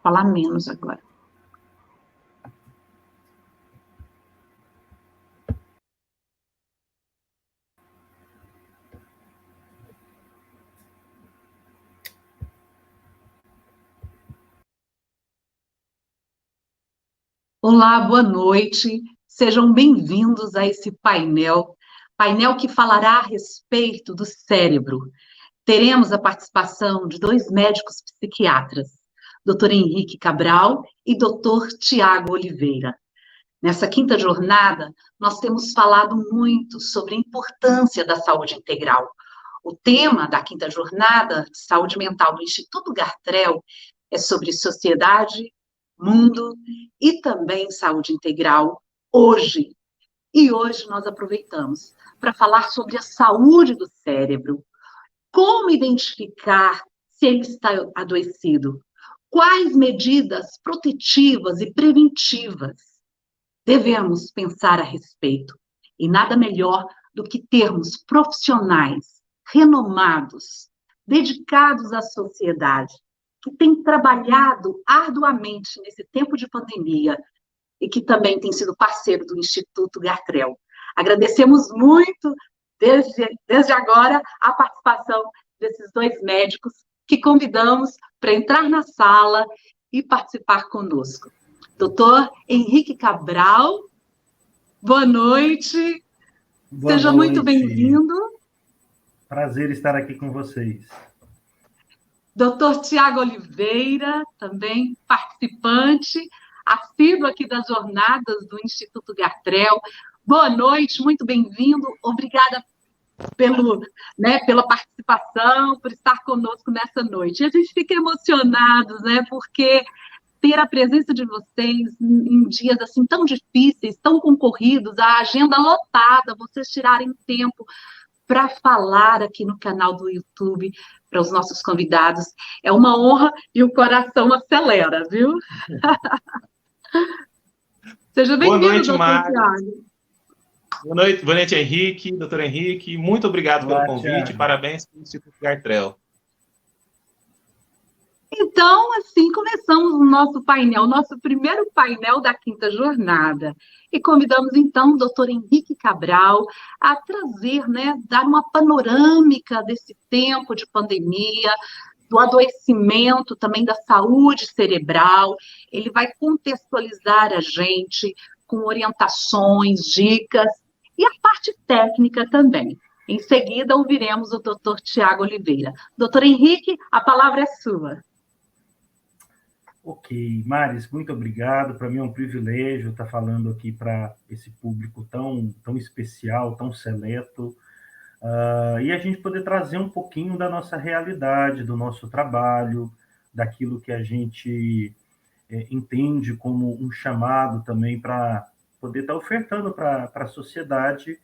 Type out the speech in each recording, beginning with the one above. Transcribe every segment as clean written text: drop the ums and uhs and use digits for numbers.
falar menos agora. Olá, boa noite. Sejam bem-vindos a esse painel que falará a respeito do cérebro. Teremos a participação de dois médicos psiquiatras, Dr. Henrique Cabral e Dr. Tiago Oliveira. Nessa quinta jornada, nós temos falado muito sobre a importância da saúde integral. O tema da quinta jornada de saúde mental do Instituto Gartrell é sobre sociedade, mundo e também saúde integral hoje. E hoje nós aproveitamos para falar sobre a saúde do cérebro. Como identificar se ele está adoecido? Quais medidas protetivas e preventivas devemos pensar a respeito? E nada melhor do que termos profissionais renomados, dedicados à sociedade, que têm trabalhado arduamente nesse tempo de pandemia e que também tem sido parceiro do Instituto Gartrell. Agradecemos muito, desde agora, a participação desses dois médicos que convidamos para entrar na sala e participar conosco. Doutor Henrique Cabral, boa noite. Seja muito bem-vindo. Prazer estar aqui com vocês. Doutor Tiago Oliveira, também participante, assíduo aqui das jornadas do Instituto Gartrell. Boa noite, muito bem-vindo. Obrigada pela participação, por estar conosco nessa noite. E a gente fica emocionados, porque ter a presença de vocês em dias assim tão difíceis, tão concorridos, a agenda lotada, vocês tirarem tempo para falar aqui no canal do YouTube para os nossos convidados, é uma honra e o coração acelera, viu? Seja bem-vindo, doutor Tiago. Boa noite, Henrique, doutor Henrique. Muito obrigado pelo convite. Thiago. Parabéns pelo Instituto Gartrell. Então, assim, começamos o nosso painel, nosso primeiro painel da quinta jornada. E convidamos, então, o doutor Henrique Cabral a trazer, dar uma panorâmica desse tempo de pandemia, do adoecimento, também da saúde cerebral. Ele vai contextualizar a gente com orientações, dicas e a parte técnica também. Em seguida, ouviremos o doutor Tiago Oliveira. Doutor Henrique, a palavra é sua. Ok, Maris, muito obrigado. Para mim é um privilégio estar falando aqui para esse público tão especial, tão seleto, e a gente poder trazer um pouquinho da nossa realidade, do nosso trabalho, daquilo que a gente entende como um chamado também para poder estar ofertando para a sociedade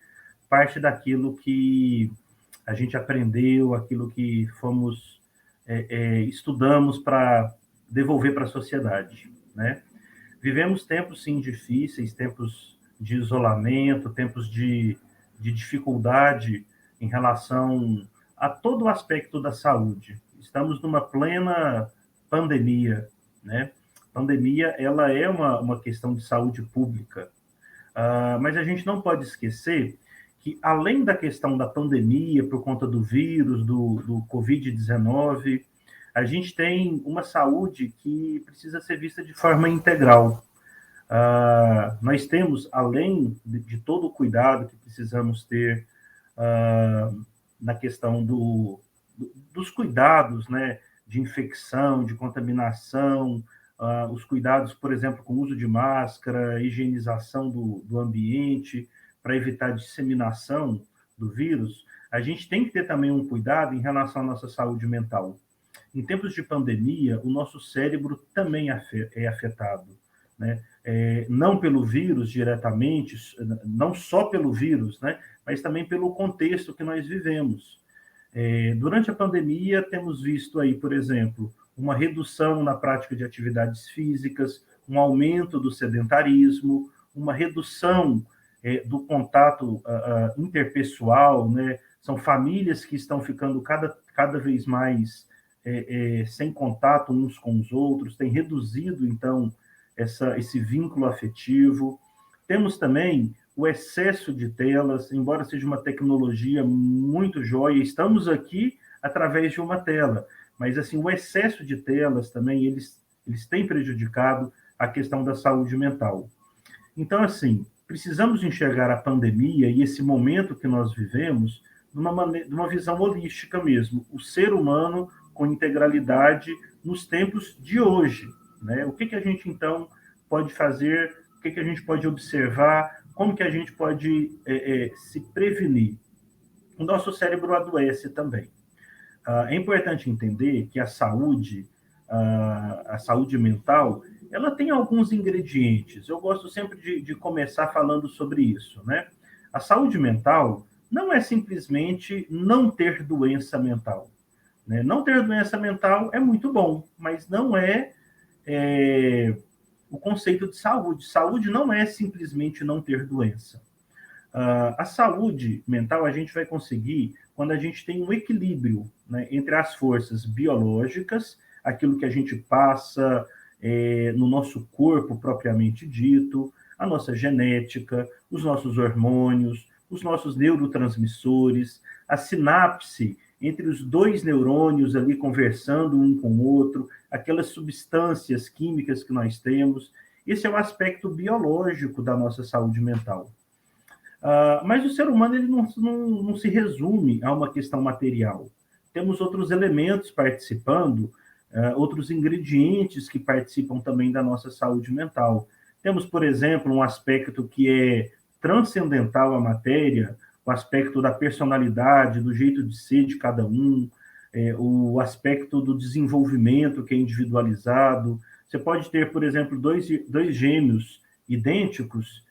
parte daquilo que a gente aprendeu, aquilo que estudamos para devolver para a sociedade, né? Vivemos tempos, sim, difíceis, tempos de isolamento, tempos de dificuldade em relação a todo o aspecto da saúde. Estamos numa plena pandemia, né? Pandemia, ela é uma questão de saúde pública, mas a gente não pode esquecer que, além da questão da pandemia, por conta do vírus, do Covid-19, a gente tem uma saúde que precisa ser vista de forma integral. Nós temos, além de todo o cuidado que precisamos ter na questão dos cuidados, né, de infecção, de contaminação, os cuidados, por exemplo, com o uso de máscara, higienização do ambiente, para evitar a disseminação do vírus, a gente tem que ter também um cuidado em relação à nossa saúde mental. Em tempos de pandemia, o nosso cérebro também é afetado, né? Não pelo vírus diretamente, não só pelo vírus, né? Mas também pelo contexto que nós vivemos. Durante a pandemia, temos visto aí, por exemplo, uma redução na prática de atividades físicas, um aumento do sedentarismo, uma redução do contato interpessoal, né? São famílias que estão ficando cada vez mais sem contato uns com os outros, tem reduzido, então, esse vínculo afetivo. Temos também o excesso de telas, embora seja uma tecnologia muito jóia, estamos aqui através de uma tela, mas assim, o excesso de telas também, eles têm prejudicado a questão da saúde mental. Então, assim, precisamos enxergar a pandemia e esse momento que nós vivemos de uma visão holística mesmo, o ser humano com integralidade nos tempos de hoje, né? O que a gente, então, pode fazer, o que a gente pode observar, como que a gente pode se prevenir. O nosso cérebro adoece também. É importante entender que a saúde mental, ela tem alguns ingredientes. Eu gosto sempre de começar falando sobre isso, né? A saúde mental não é simplesmente não ter doença mental, né? Não ter doença mental é muito bom, mas não é o conceito de saúde. Saúde não é simplesmente não ter doença. A saúde mental a gente vai conseguir quando a gente tem um equilíbrio, né, entre as forças biológicas, aquilo que a gente passa no nosso corpo propriamente dito, a nossa genética, os nossos hormônios, os nossos neurotransmissores, a sinapse entre os dois neurônios ali conversando um com o outro, aquelas substâncias químicas que nós temos. Esse é o aspecto biológico da nossa saúde mental. Mas o ser humano ele não se resume a uma questão material. Temos outros elementos participando, outros ingredientes que participam também da nossa saúde mental. Temos, por exemplo, um aspecto que é transcendental à matéria, o aspecto da personalidade, do jeito de ser de cada um, o aspecto do desenvolvimento que é individualizado. Você pode ter, por exemplo, dois gêmeos idênticos,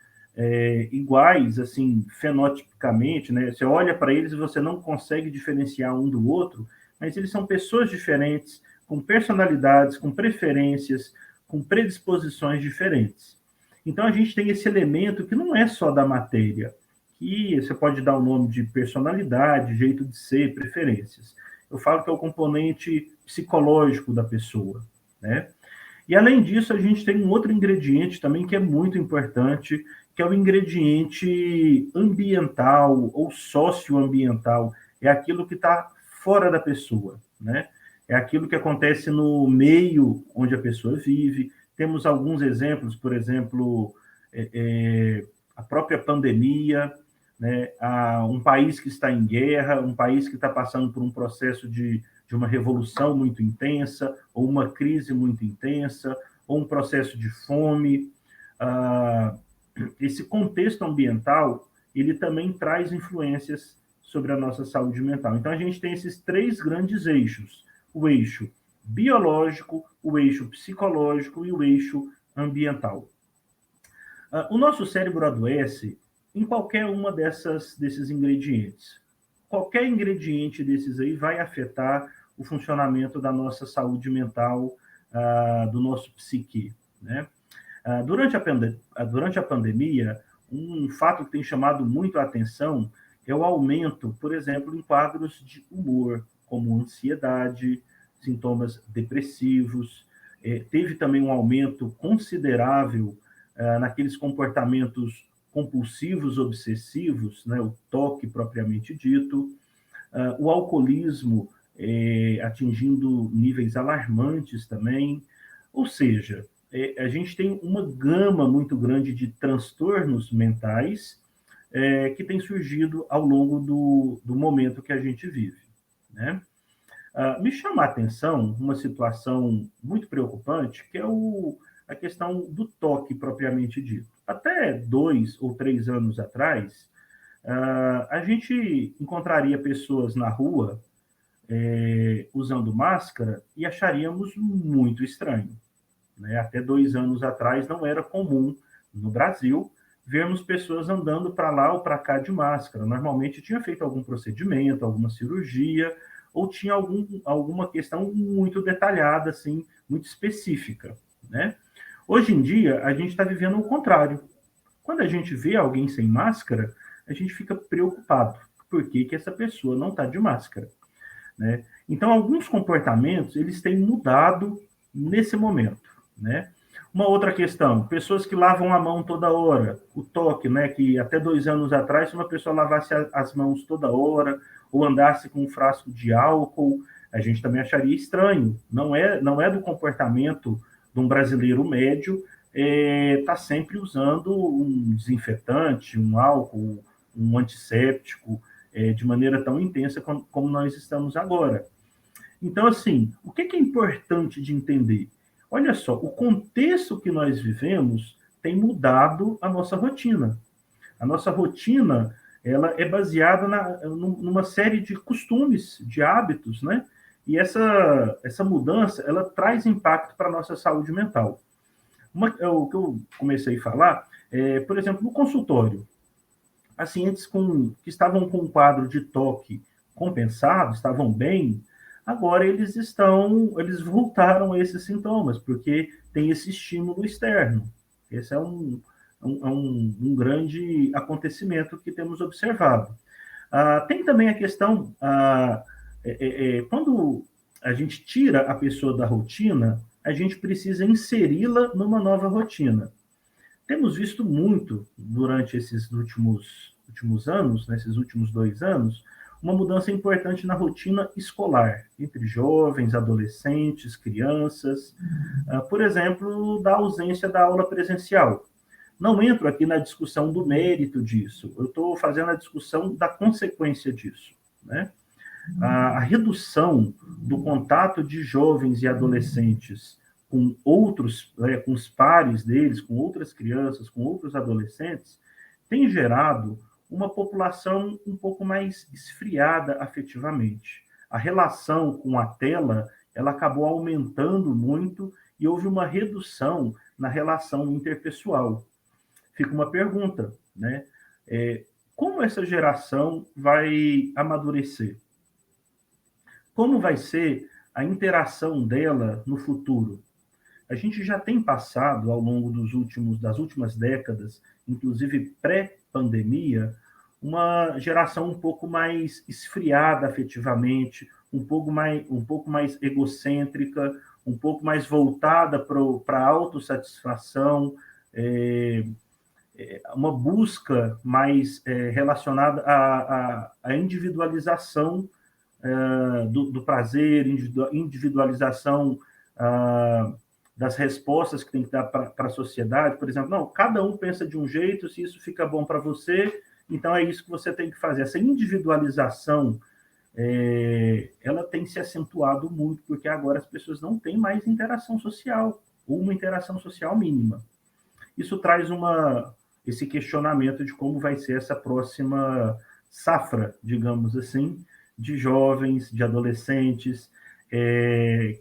iguais, assim, fenotipicamente, né? Você olha para eles e você não consegue diferenciar um do outro, mas eles são pessoas diferentes, com personalidades, com preferências, com predisposições diferentes. Então, a gente tem esse elemento que não é só da matéria, que você pode dar o nome de personalidade, jeito de ser, preferências. Eu falo que é o componente psicológico da pessoa, né? E, além disso, a gente tem um outro ingrediente também que é muito importante, que é o ingrediente ambiental ou socioambiental. É aquilo que está fora da pessoa, né? É aquilo que acontece no meio onde a pessoa vive. Temos alguns exemplos, por exemplo, a própria pandemia, né? Um país que está em guerra, um país que está passando por um processo de uma revolução muito intensa, ou uma crise muito intensa, ou um processo de fome. Esse contexto ambiental, ele também traz influências sobre a nossa saúde mental. Então, a gente tem esses três grandes eixos: o eixo biológico, o eixo psicológico e o eixo ambiental. O nosso cérebro adoece em qualquer uma desses ingredientes. Qualquer ingrediente desses aí vai afetar o funcionamento da nossa saúde mental, do nosso psique, né? Durante a pandemia, um fato que tem chamado muito a atenção é o aumento, por exemplo, em quadros de humor, como ansiedade, sintomas depressivos. Teve também um aumento considerável naqueles comportamentos compulsivos obsessivos, né, o TOC propriamente dito, o alcoolismo atingindo níveis alarmantes também. Ou seja, a gente tem uma gama muito grande de transtornos mentais que tem surgido ao longo do momento que a gente vive, né? Me chama a atenção uma situação muito preocupante, que é a questão do toque propriamente dito. Até 2 ou 3 anos atrás, a gente encontraria pessoas na rua usando máscara e acharíamos muito estranho, né? Até 2 anos atrás não era comum no Brasil vermos pessoas andando para lá ou para cá de máscara. Normalmente tinha feito algum procedimento, alguma cirurgia, ou tinha alguma questão muito detalhada, assim, muito específica, né? Hoje em dia, a gente está vivendo o contrário. Quando a gente vê alguém sem máscara, a gente fica preocupado. Por que essa pessoa não está de máscara? né? Então, alguns comportamentos, eles têm mudado nesse momento, né? Uma outra questão, pessoas que lavam a mão toda hora, o toque, né? Que até 2 anos atrás, se uma pessoa lavasse as mãos toda hora, ou andasse com um frasco de álcool, a gente também acharia estranho. Não é do comportamento de um brasileiro médio tá sempre usando um desinfetante, um álcool, um antisséptico, de maneira tão intensa como nós estamos agora. Então, assim, o que é importante de entender? Olha só, o contexto que nós vivemos tem mudado a nossa rotina. A nossa rotina, ela é baseada numa série de costumes, de hábitos, né? E essa mudança, ela traz impacto para a nossa saúde mental. O que eu comecei a falar, por exemplo, no consultório, pacientes que estavam com um quadro de toque compensado, estavam bem, agora eles voltaram a esses sintomas, porque tem esse estímulo externo. Esse é um grande acontecimento que temos observado. Tem também a questão, quando a gente tira a pessoa da rotina, a gente precisa inseri-la numa nova rotina. Temos visto muito durante esses últimos anos, nesses últimos 2 anos, uma mudança importante na rotina escolar, entre jovens, adolescentes, crianças, por exemplo, da ausência da aula presencial. Não entro aqui na discussão do mérito disso, eu estou fazendo a discussão da consequência disso, né? A redução do contato de jovens e adolescentes com outros, com os pares deles, com outras crianças, com outros adolescentes, tem gerado uma população um pouco mais esfriada afetivamente. A relação com a tela, ela acabou aumentando muito e houve uma redução na relação interpessoal. Fica uma pergunta, né? Como essa geração vai amadurecer? Como vai ser a interação dela no futuro? A gente já tem passado, ao longo das últimas décadas, inclusive pré-pandemia, uma geração um pouco mais esfriada afetivamente, um pouco mais egocêntrica, um pouco mais voltada para a autossatisfação, uma busca mais relacionada à individualização do prazer, individualização das respostas que tem que dar para a sociedade. Por exemplo, não, cada um pensa de um jeito, se isso fica bom para você, então é isso que você tem que fazer. Essa individualização, ela tem se acentuado muito, porque agora as pessoas não têm mais interação social, ou uma interação social mínima. Isso traz esse questionamento de como vai ser essa próxima safra, digamos assim, de jovens, de adolescentes,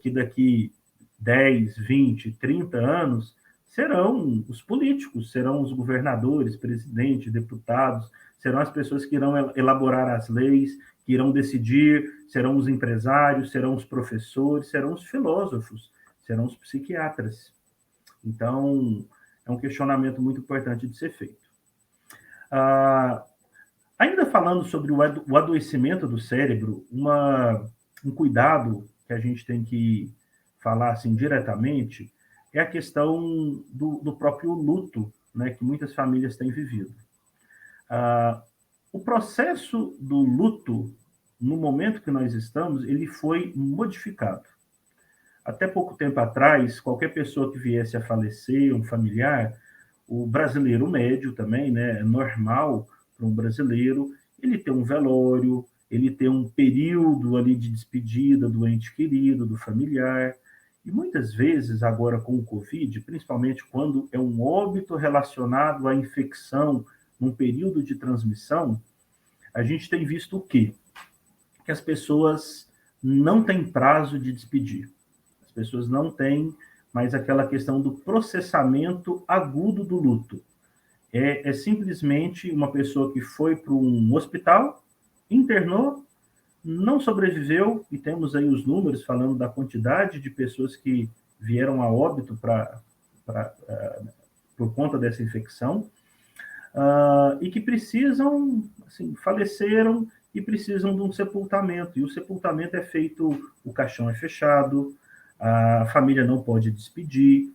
que daqui 10, 20, 30 anos serão os políticos, serão os governadores, presidentes, deputados, serão as pessoas que irão elaborar as leis, que irão decidir, serão os empresários, serão os professores, serão os filósofos, serão os psiquiatras. Então, é um questionamento muito importante de ser feito. Ainda falando sobre o adoecimento do cérebro, um cuidado que a gente tem que falar assim diretamente é a questão do próprio luto, né, que muitas famílias têm vivido. O processo do luto, no momento que nós estamos, ele foi modificado. Até pouco tempo atrás, qualquer pessoa que viesse a falecer, um familiar, o brasileiro médio também, né, é normal para um brasileiro, ele ter um velório, ele ter um período ali de despedida do ente querido, do familiar. E muitas vezes, agora com o Covid, principalmente quando é um óbito relacionado à infecção, num período de transmissão, a gente tem visto o quê? Que as pessoas não têm prazo de despedir. As pessoas não têm mais aquela questão do processamento agudo do luto. É simplesmente uma pessoa que foi para um hospital, internou, não sobreviveu, e temos aí os números falando da quantidade de pessoas que vieram a óbito por conta dessa infecção, e que precisam, assim, faleceram, e precisam de um sepultamento. E o sepultamento é feito, o caixão é fechado, a família não pode despedir,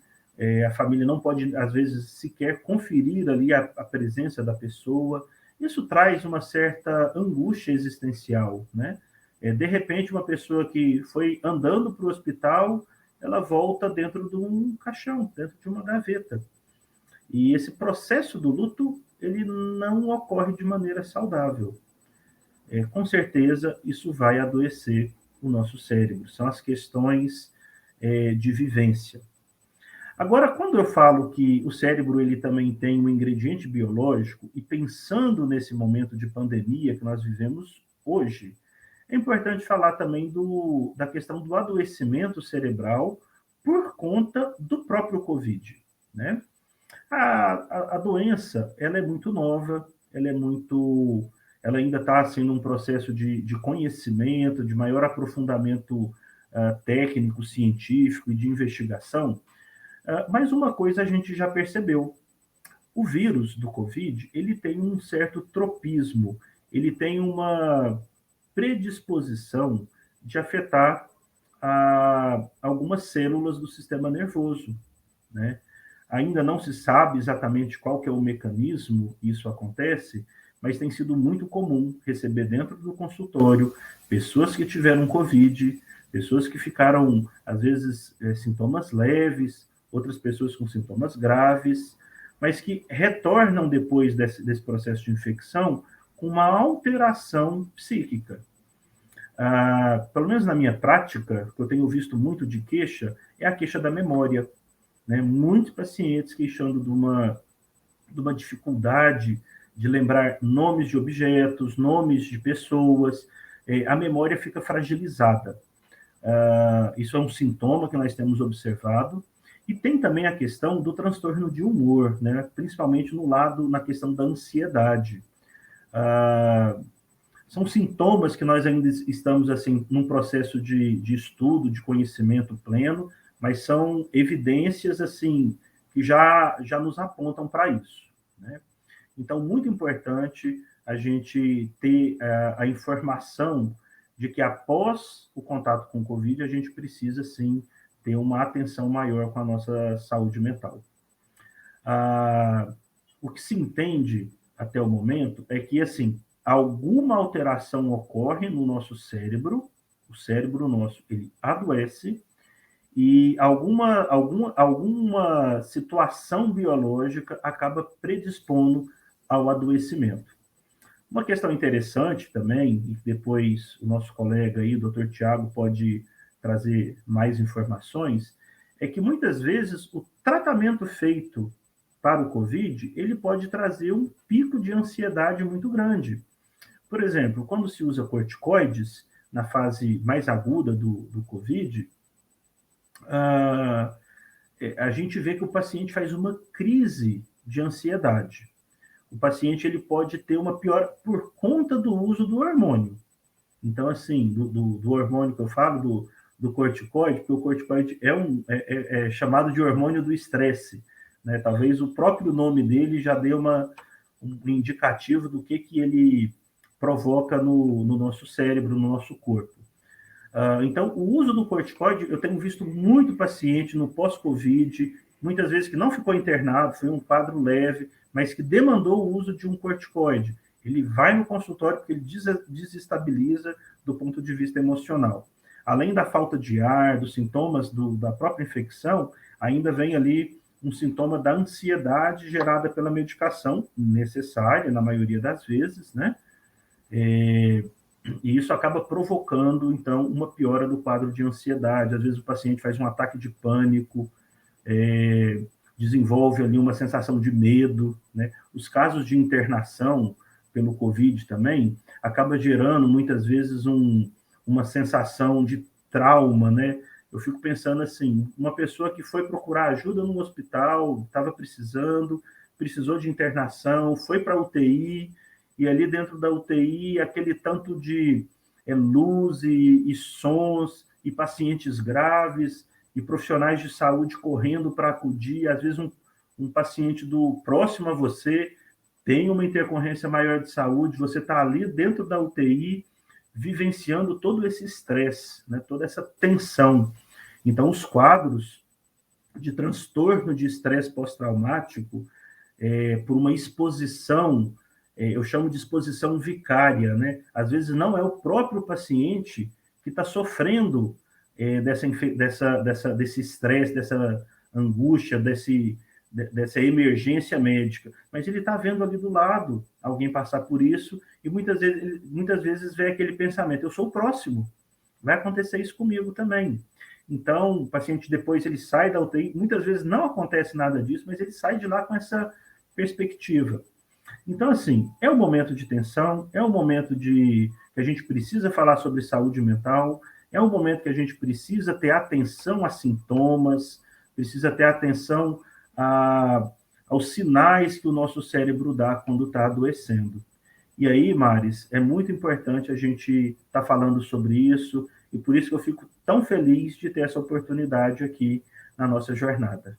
a família não pode, às vezes, sequer conferir ali a presença da pessoa. Isso traz uma certa angústia existencial, né? De repente, uma pessoa que foi andando para o hospital, ela volta dentro de um caixão, dentro de uma gaveta. E esse processo do luto, ele não ocorre de maneira saudável. Com certeza, isso vai adoecer o nosso cérebro. São as questões de vivência. Agora, quando eu falo que o cérebro ele também tem um ingrediente biológico, e pensando nesse momento de pandemia que nós vivemos hoje, é importante falar também da questão do adoecimento cerebral por conta do próprio Covid, né? A doença, ela é muito nova, ela ainda está assim, num processo de conhecimento, de maior aprofundamento técnico, científico e de investigação, mas uma coisa a gente já percebeu, o vírus do Covid, ele tem um certo tropismo, ele tem uma predisposição de afetar algumas células do sistema nervoso, né? Ainda não se sabe exatamente qual que é o mecanismo que isso acontece, mas tem sido muito comum receber dentro do consultório pessoas que tiveram Covid, pessoas que ficaram, às vezes, sintomas leves, outras pessoas com sintomas graves, mas que retornam depois desse processo de infecção com uma alteração psíquica. Pelo menos na minha prática, que eu tenho visto muito de queixa, é a queixa da memória, né? Muitos pacientes queixando de uma dificuldade de lembrar nomes de objetos, nomes de pessoas, a memória fica fragilizada. Isso é um sintoma que nós temos observado. E tem também a questão do transtorno de humor, né? Principalmente na questão da ansiedade. São sintomas que nós ainda estamos assim num processo de estudo, de conhecimento pleno, mas são evidências assim que já nos apontam para isso, né? Então, muito importante a gente ter a informação de que após o contato com o Covid, a gente precisa, sim, ter uma atenção maior com a nossa saúde mental. O que se entende até o momento é que, assim, alguma alteração ocorre no nosso cérebro, o cérebro nosso, ele adoece, e alguma situação biológica acaba predispondo ao adoecimento. Uma questão interessante também, e depois o nosso colega aí, o Dr. Tiago, pode trazer mais informações, é que muitas vezes o tratamento feito para o COVID, ele pode trazer um pico de ansiedade muito grande. Por exemplo, quando se usa corticoides, na fase mais aguda do COVID, a gente vê que o paciente faz uma crise de ansiedade. O paciente ele pode ter uma piora por conta do uso do hormônio. Então, assim, do hormônio que eu falo, do corticoide, porque o corticoide é chamado de hormônio do estresse, né? Talvez o próprio nome dele já dê um indicativo do que ele provoca no nosso cérebro, no nosso corpo. Então, o uso do corticoide, eu tenho visto muito paciente no pós-Covid, muitas vezes que não ficou internado, foi um quadro leve, mas que demandou o uso de um corticoide. Ele vai no consultório porque ele desestabiliza do ponto de vista emocional. Além da falta de ar, dos sintomas da própria infecção, ainda vem ali um sintoma da ansiedade gerada pela medicação, necessária na maioria das vezes, né? E isso acaba provocando, então, uma piora do quadro de ansiedade. Às vezes o paciente faz um ataque de pânico, desenvolve ali uma sensação de medo, né? Os casos de internação pelo Covid também acaba gerando, muitas vezes, uma sensação de trauma, né? Eu fico pensando assim, uma pessoa que foi procurar ajuda no hospital, estava precisou de internação, foi para a UTI, e ali dentro da UTI, aquele tanto de luz e sons, e pacientes graves, e profissionais de saúde correndo para acudir, às vezes um paciente próximo a você tem uma intercorrência maior de saúde, você está ali dentro da UTI, vivenciando todo esse estresse, né, toda essa tensão. Então, os quadros de transtorno de estresse pós-traumático, por uma exposição, eu chamo de exposição vicária, né? Às vezes não é o próprio paciente que está sofrendo desse estresse, dessa angústia, dessa emergência médica, mas ele está vendo ali do lado alguém passar por isso e muitas vezes vem aquele pensamento, eu sou o próximo, vai acontecer isso comigo também. Então, o paciente depois ele sai da UTI, muitas vezes não acontece nada disso, mas ele sai de lá com essa perspectiva. Então, assim, é um momento de tensão, é um momento que a gente precisa falar sobre saúde mental, é um momento que a gente precisa ter atenção a sintomas, precisa ter atenção aos sinais que o nosso cérebro dá quando está adoecendo. E aí, Maris, é muito importante a gente estar falando sobre isso, e por isso que eu fico tão feliz de ter essa oportunidade aqui na nossa jornada.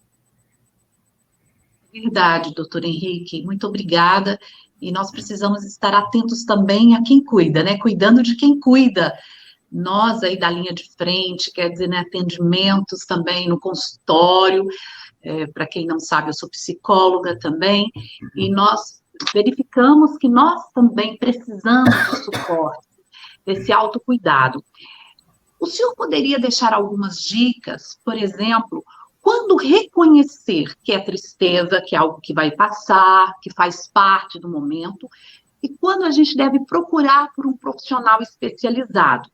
Verdade, doutor Henrique, muito obrigada. E nós precisamos estar atentos também a quem cuida, né? Cuidando de quem cuida. Nós aí da linha de frente, quer dizer, né, atendimentos também no consultório. Para quem não sabe, eu sou psicóloga também, e nós verificamos que nós também precisamos de suporte, desse autocuidado. O senhor poderia deixar algumas dicas, por exemplo, quando reconhecer que é tristeza, que é algo que vai passar, que faz parte do momento, e quando a gente deve procurar por um profissional especializado?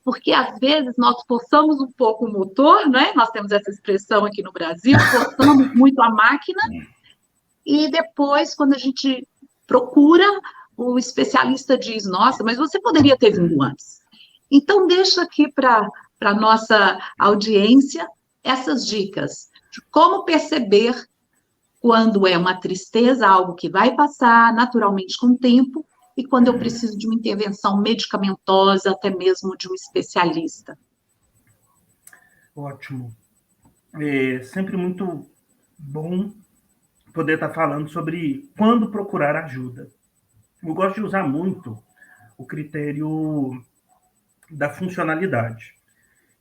Porque às vezes nós forçamos um pouco o motor, né? Nós temos essa expressão aqui no Brasil, forçamos muito a máquina, e depois, quando a gente procura, o especialista diz, nossa, mas você poderia ter vindo antes. Então, deixo aqui para a nossa audiência essas dicas de como perceber quando é uma tristeza, algo que vai passar naturalmente com o tempo, e quando eu preciso de uma intervenção medicamentosa, até mesmo de um especialista. Ótimo. É sempre muito bom poder estar falando sobre quando procurar ajuda. Eu gosto de usar muito o critério da funcionalidade.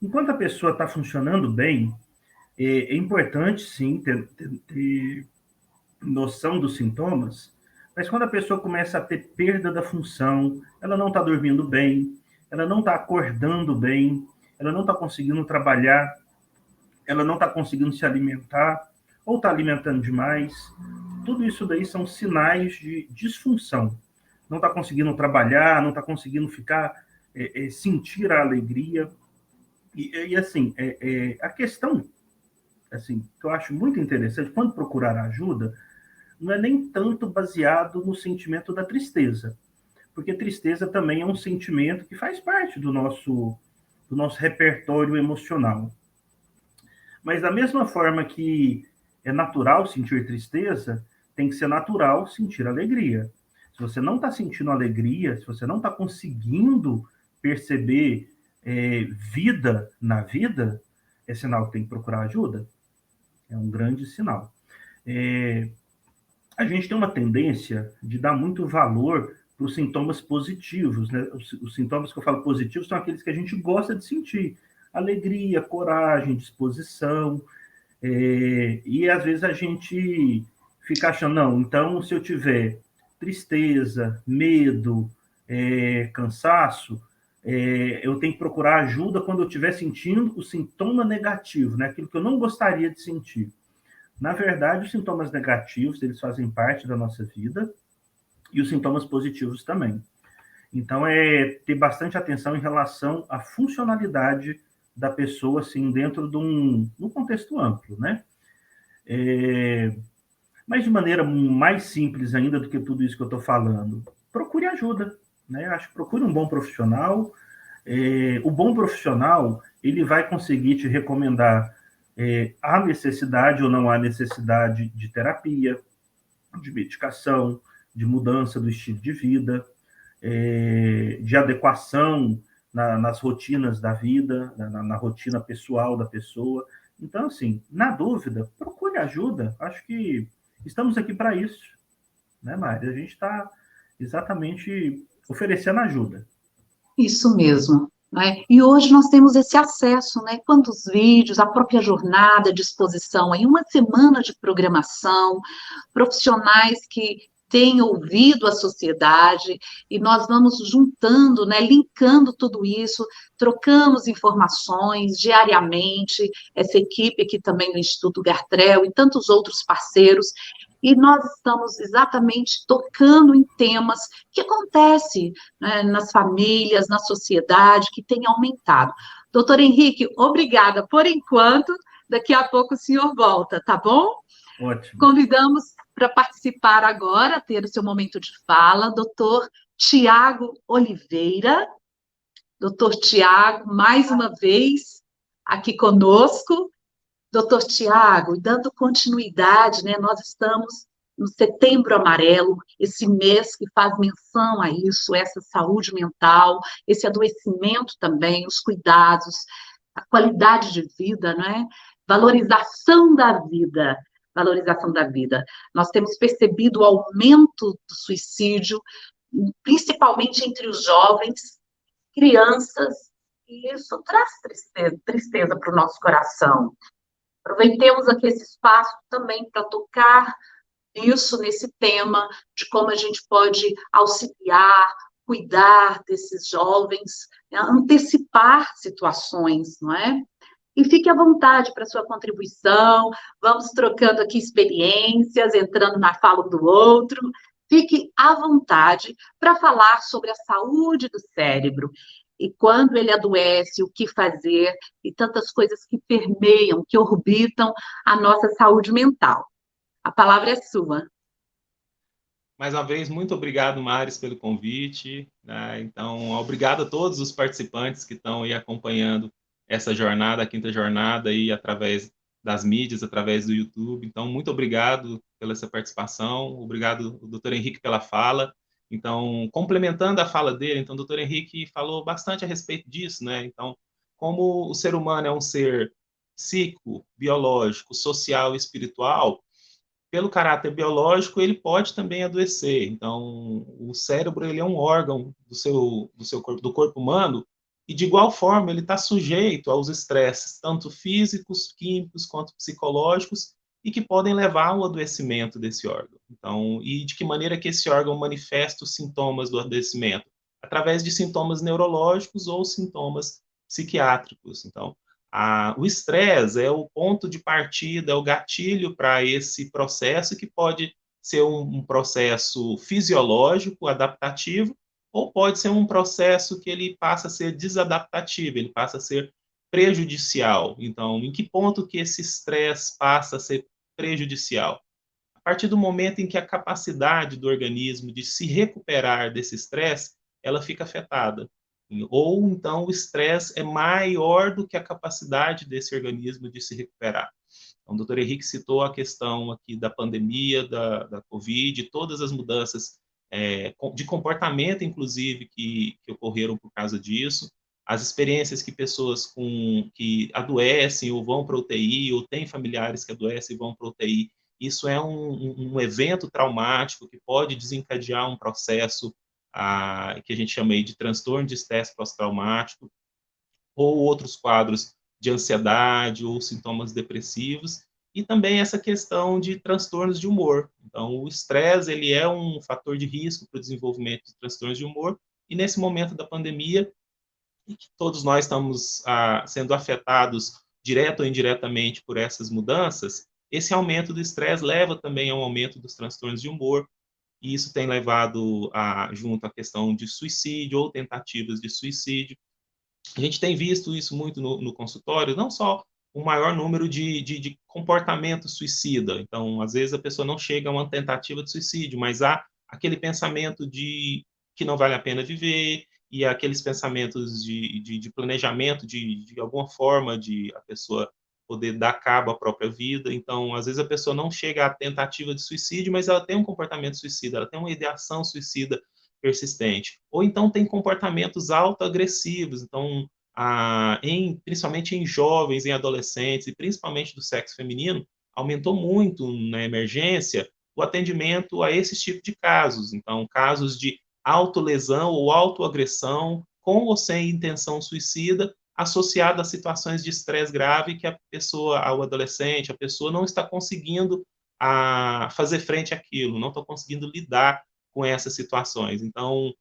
Enquanto a pessoa está funcionando bem, é importante, sim, ter noção dos sintomas, mas quando a pessoa começa a ter perda da função, ela não está dormindo bem, ela não está acordando bem, ela não está conseguindo trabalhar, ela não está conseguindo se alimentar, ou está alimentando demais, tudo isso daí são sinais de disfunção. Não está conseguindo trabalhar, não está conseguindo sentir a alegria. E assim, a questão assim, que eu acho muito interessante, quando procurar ajuda, não é nem tanto baseado no sentimento da tristeza, porque tristeza também é um sentimento que faz parte do nosso repertório emocional. Mas da mesma forma que é natural sentir tristeza, tem que ser natural sentir alegria. Se você não está sentindo alegria, se você não está conseguindo perceber vida na vida, é sinal que tem que procurar ajuda. É um grande sinal. A gente tem uma tendência de dar muito valor para os sintomas positivos, né? Os sintomas que eu falo positivos são aqueles que a gente gosta de sentir. Alegria, coragem, disposição. E às vezes a gente fica achando, não, então se eu tiver tristeza, medo, cansaço, eu tenho que procurar ajuda quando eu estiver sentindo o sintoma negativo, né? Aquilo que eu não gostaria de sentir. Na verdade, os sintomas negativos, eles fazem parte da nossa vida, e os sintomas positivos também. Então, ter bastante atenção em relação à funcionalidade da pessoa, assim, dentro de um contexto amplo, né? Mas de maneira mais simples ainda do que tudo isso que eu estou falando, procure ajuda, né? Acho que procure um bom profissional. O bom profissional, ele vai conseguir te recomendar há necessidade ou não há necessidade de terapia, de medicação, de mudança do estilo de vida, de adequação nas rotinas da vida, na rotina pessoal da pessoa. Então, assim, na dúvida, procure ajuda. Acho que estamos aqui para isso, né, Mari? A gente está exatamente oferecendo ajuda. Isso mesmo. Né? E hoje nós temos esse acesso, né? Quantos vídeos, a própria jornada de exposição, em uma semana de programação, profissionais que têm ouvido a sociedade, e nós vamos juntando, né, linkando tudo isso, trocamos informações diariamente, essa equipe aqui também do Instituto Gartrell e tantos outros parceiros, e nós estamos exatamente tocando em temas que acontecem, né, nas famílias, na sociedade, que tem aumentado. Doutor Henrique, obrigada por enquanto, daqui a pouco o senhor volta, tá bom? Ótimo. Convidamos para participar agora, ter o seu momento de fala, doutor Tiago Oliveira. Doutor Tiago, mais uma vez, aqui conosco. Doutor Tiago, dando continuidade, né, nós estamos no Setembro Amarelo, esse mês que faz menção a isso, essa saúde mental, esse adoecimento também, os cuidados, a qualidade de vida, né? Valorização da vida, valorização da vida. Nós temos percebido o aumento do suicídio, principalmente entre os jovens, crianças, e isso traz tristeza para o nosso coração. Aproveitemos aqui esse espaço também para tocar isso, nesse tema de como a gente pode auxiliar, cuidar desses jovens, né, antecipar situações, não é? E fique à vontade para sua contribuição, vamos trocando aqui experiências, entrando na fala um do outro. Fique à vontade para falar sobre a saúde do cérebro e quando ele adoece, o que fazer e tantas coisas que permeiam, que orbitam a nossa saúde mental. A palavra é sua. Mais uma vez, muito obrigado, Maris, pelo convite. Né? Então, obrigado a todos os participantes que estão aí acompanhando essa jornada, a quinta jornada, aí, através das mídias, através do YouTube. Então, muito obrigado pela essa participação. Obrigado, doutor Henrique, pela fala. Então, complementando a fala dele, então, o doutor Henrique falou bastante a respeito disso, né? Então, como o ser humano é um ser psíquico, biológico, social e espiritual, pelo caráter biológico, ele pode também adoecer. Então, o cérebro ele é um órgão do seu corpo, do corpo humano, e de igual forma ele está sujeito aos estresses, tanto físicos, químicos, quanto psicológicos, e que podem levar ao adoecimento desse órgão. Então, e de que maneira que esse órgão manifesta os sintomas do adoecimento? Através de sintomas neurológicos ou sintomas psiquiátricos. Então, o estresse é o ponto de partida, é o gatilho para esse processo, que pode ser um processo fisiológico, adaptativo, ou pode ser um processo que ele passa a ser desadaptativo, ele passa a ser prejudicial. Então, em que ponto que esse estresse passa a ser prejudicial? A partir do momento em que a capacidade do organismo de se recuperar desse estresse, ela fica afetada. Ou então o estresse é maior do que a capacidade desse organismo de se recuperar. Então, o doutor Henrique citou a questão aqui da pandemia, da Covid, todas as mudanças de comportamento, inclusive, que ocorreram por causa disso, as experiências que pessoas que adoecem ou vão para a UTI, ou têm familiares que adoecem e vão para a UTI, isso é um evento traumático que pode desencadear um processo que a gente chama aí de transtorno de estresse pós-traumático, ou outros quadros de ansiedade ou sintomas depressivos, e também essa questão de transtornos de humor. Então, o estresse ele é um fator de risco para o desenvolvimento de transtornos de humor, e nesse momento da pandemia, e que todos nós estamos sendo afetados direto ou indiretamente por essas mudanças, esse aumento do estresse leva também a um aumento dos transtornos de humor, e isso tem levado junto à questão de suicídio ou tentativas de suicídio. A gente tem visto isso muito no consultório, não só um maior número de comportamento suicida. Então, às vezes a pessoa não chega a uma tentativa de suicídio, mas há aquele pensamento de que não vale a pena viver, e aqueles pensamentos de planejamento, de alguma forma de a pessoa poder dar cabo à própria vida. Então, às vezes a pessoa não chega à tentativa de suicídio, mas ela tem um comportamento suicida, ela tem uma ideação suicida persistente. Ou então tem comportamentos autoagressivos. Então, principalmente em jovens, em adolescentes, e principalmente do sexo feminino, aumentou muito na emergência o atendimento a esse tipo de casos. Então, casos de autolesão ou autoagressão, com ou sem intenção suicida, associado a situações de estresse grave que a pessoa, ao adolescente, a pessoa não está conseguindo fazer frente àquilo, não está conseguindo lidar com essas situações. Então,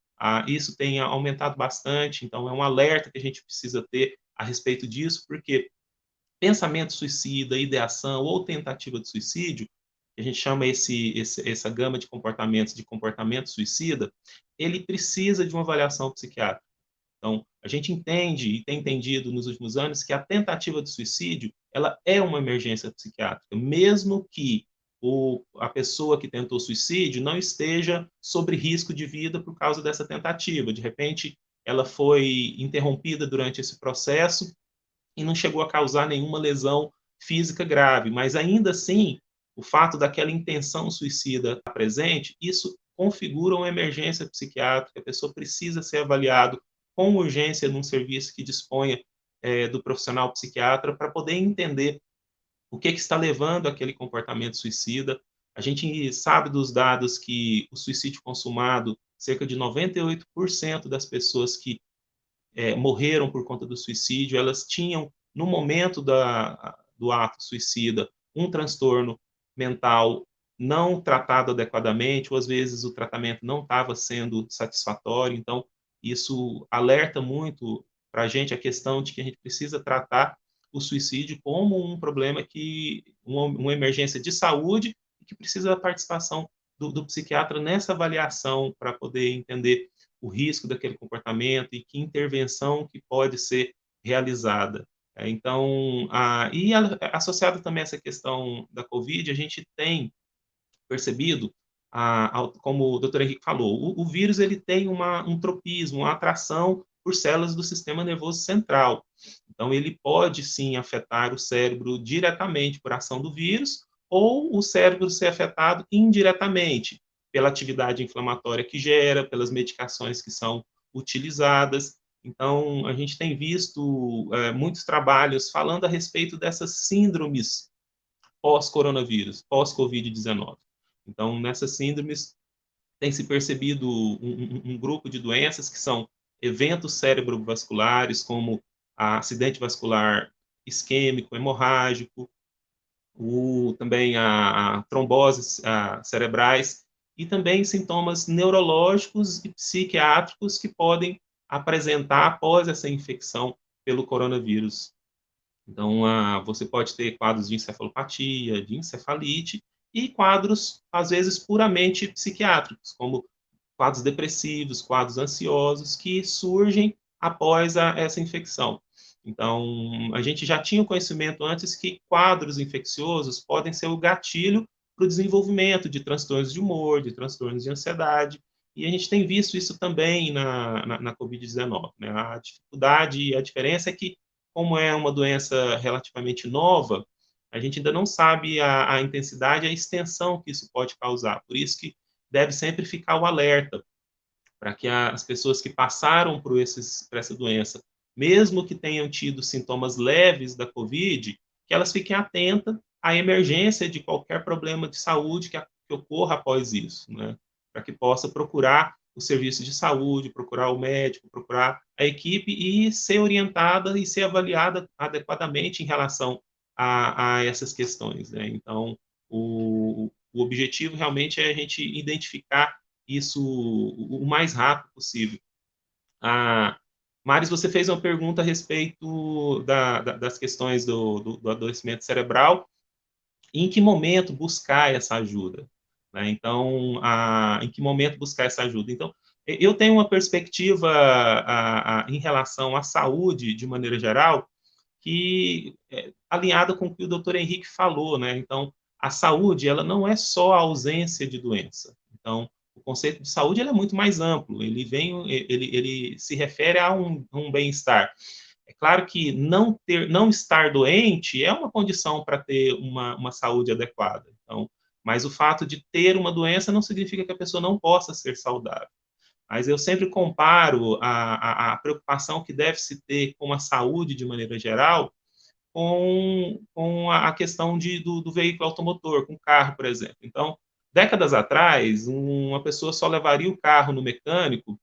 isso tem aumentado bastante, então é um alerta que a gente precisa ter a respeito disso, porque pensamento suicida, ideação ou tentativa de suicídio, que a gente chama essa gama de comportamentos de comportamento suicida, ele precisa de uma avaliação psiquiátrica. Então, a gente entende e tem entendido nos últimos anos que a tentativa de suicídio, ela é uma emergência psiquiátrica, mesmo que a pessoa que tentou suicídio não esteja sob risco de vida por causa dessa tentativa. De repente, ela foi interrompida durante esse processo e não chegou a causar nenhuma lesão física grave, mas ainda assim, o fato daquela intenção suicida estar presente, isso configura uma emergência psiquiátrica, a pessoa precisa ser avaliada com urgência num serviço que disponha do profissional psiquiatra para poder entender o que está levando aquele comportamento suicida. A gente sabe dos dados que o suicídio consumado, cerca de 98% das pessoas que morreram por conta do suicídio, elas tinham, no momento do ato suicida, um transtorno mental não tratado adequadamente, ou às vezes o tratamento não estava sendo satisfatório. Então, isso alerta muito para a gente a questão de que a gente precisa tratar o suicídio como um problema uma emergência de saúde, e que precisa da participação do psiquiatra nessa avaliação para poder entender o risco daquele comportamento e que intervenção que pode ser realizada. Então, associado também a essa questão da Covid, a gente tem percebido, como o Dr. Henrique falou, o vírus ele tem um tropismo, uma atração por células do sistema nervoso central. Então, ele pode sim afetar o cérebro diretamente por ação do vírus, ou o cérebro ser afetado indiretamente pela atividade inflamatória que gera, pelas medicações que são utilizadas. Então, a gente tem visto muitos trabalhos falando a respeito dessas síndromes pós-coronavírus, pós-Covid-19. Então, nessas síndromes, tem se percebido um grupo de doenças que são eventos cerebrovasculares, como acidente vascular isquêmico, hemorrágico, também a tromboses cerebrais, e também sintomas neurológicos e psiquiátricos que podem apresentar após essa infecção pelo coronavírus. Então, você pode ter quadros de encefalopatia, de encefalite, e quadros, às vezes, puramente psiquiátricos, como quadros depressivos, quadros ansiosos, que surgem após essa infecção. Então, a gente já tinha o conhecimento antes que quadros infecciosos podem ser o gatilho para o desenvolvimento de transtornos de humor, de transtornos de ansiedade, e a gente tem visto isso também na Covid-19. Né? A dificuldade e a diferença é que, como é uma doença relativamente nova, a gente ainda não sabe a intensidade e a extensão que isso pode causar. Por isso que deve sempre ficar o alerta para que as pessoas que passaram por essa doença, mesmo que tenham tido sintomas leves da Covid, que elas fiquem atentas à emergência de qualquer problema de saúde que ocorra após isso, né? Para que possa procurar o serviço de saúde, procurar o médico, procurar a equipe e ser orientada e ser avaliada adequadamente em relação a essas questões, né? Então, o objetivo realmente é a gente identificar isso o mais rápido possível. Maris, você fez uma pergunta a respeito das questões do adoecimento cerebral. Em que momento buscar essa ajuda? Né? Então, em que momento buscar essa ajuda? Então, eu tenho uma perspectiva em relação à saúde, de maneira geral, que é alinhada com o que o Dr. Henrique falou, né? Então, a saúde, ela não é só a ausência de doença. Então, o conceito de saúde ele é muito mais amplo, ele se refere a um bem-estar. É claro que não estar doente é uma condição para ter uma saúde adequada. Então, mas o fato de ter uma doença não significa que a pessoa não possa ser saudável. Mas eu sempre comparo a preocupação que deve se ter com a saúde de maneira geral com a questão do veículo automotor, com o carro, por exemplo. Então, Décadas atrás, uma pessoa só levaria o carro no mecânico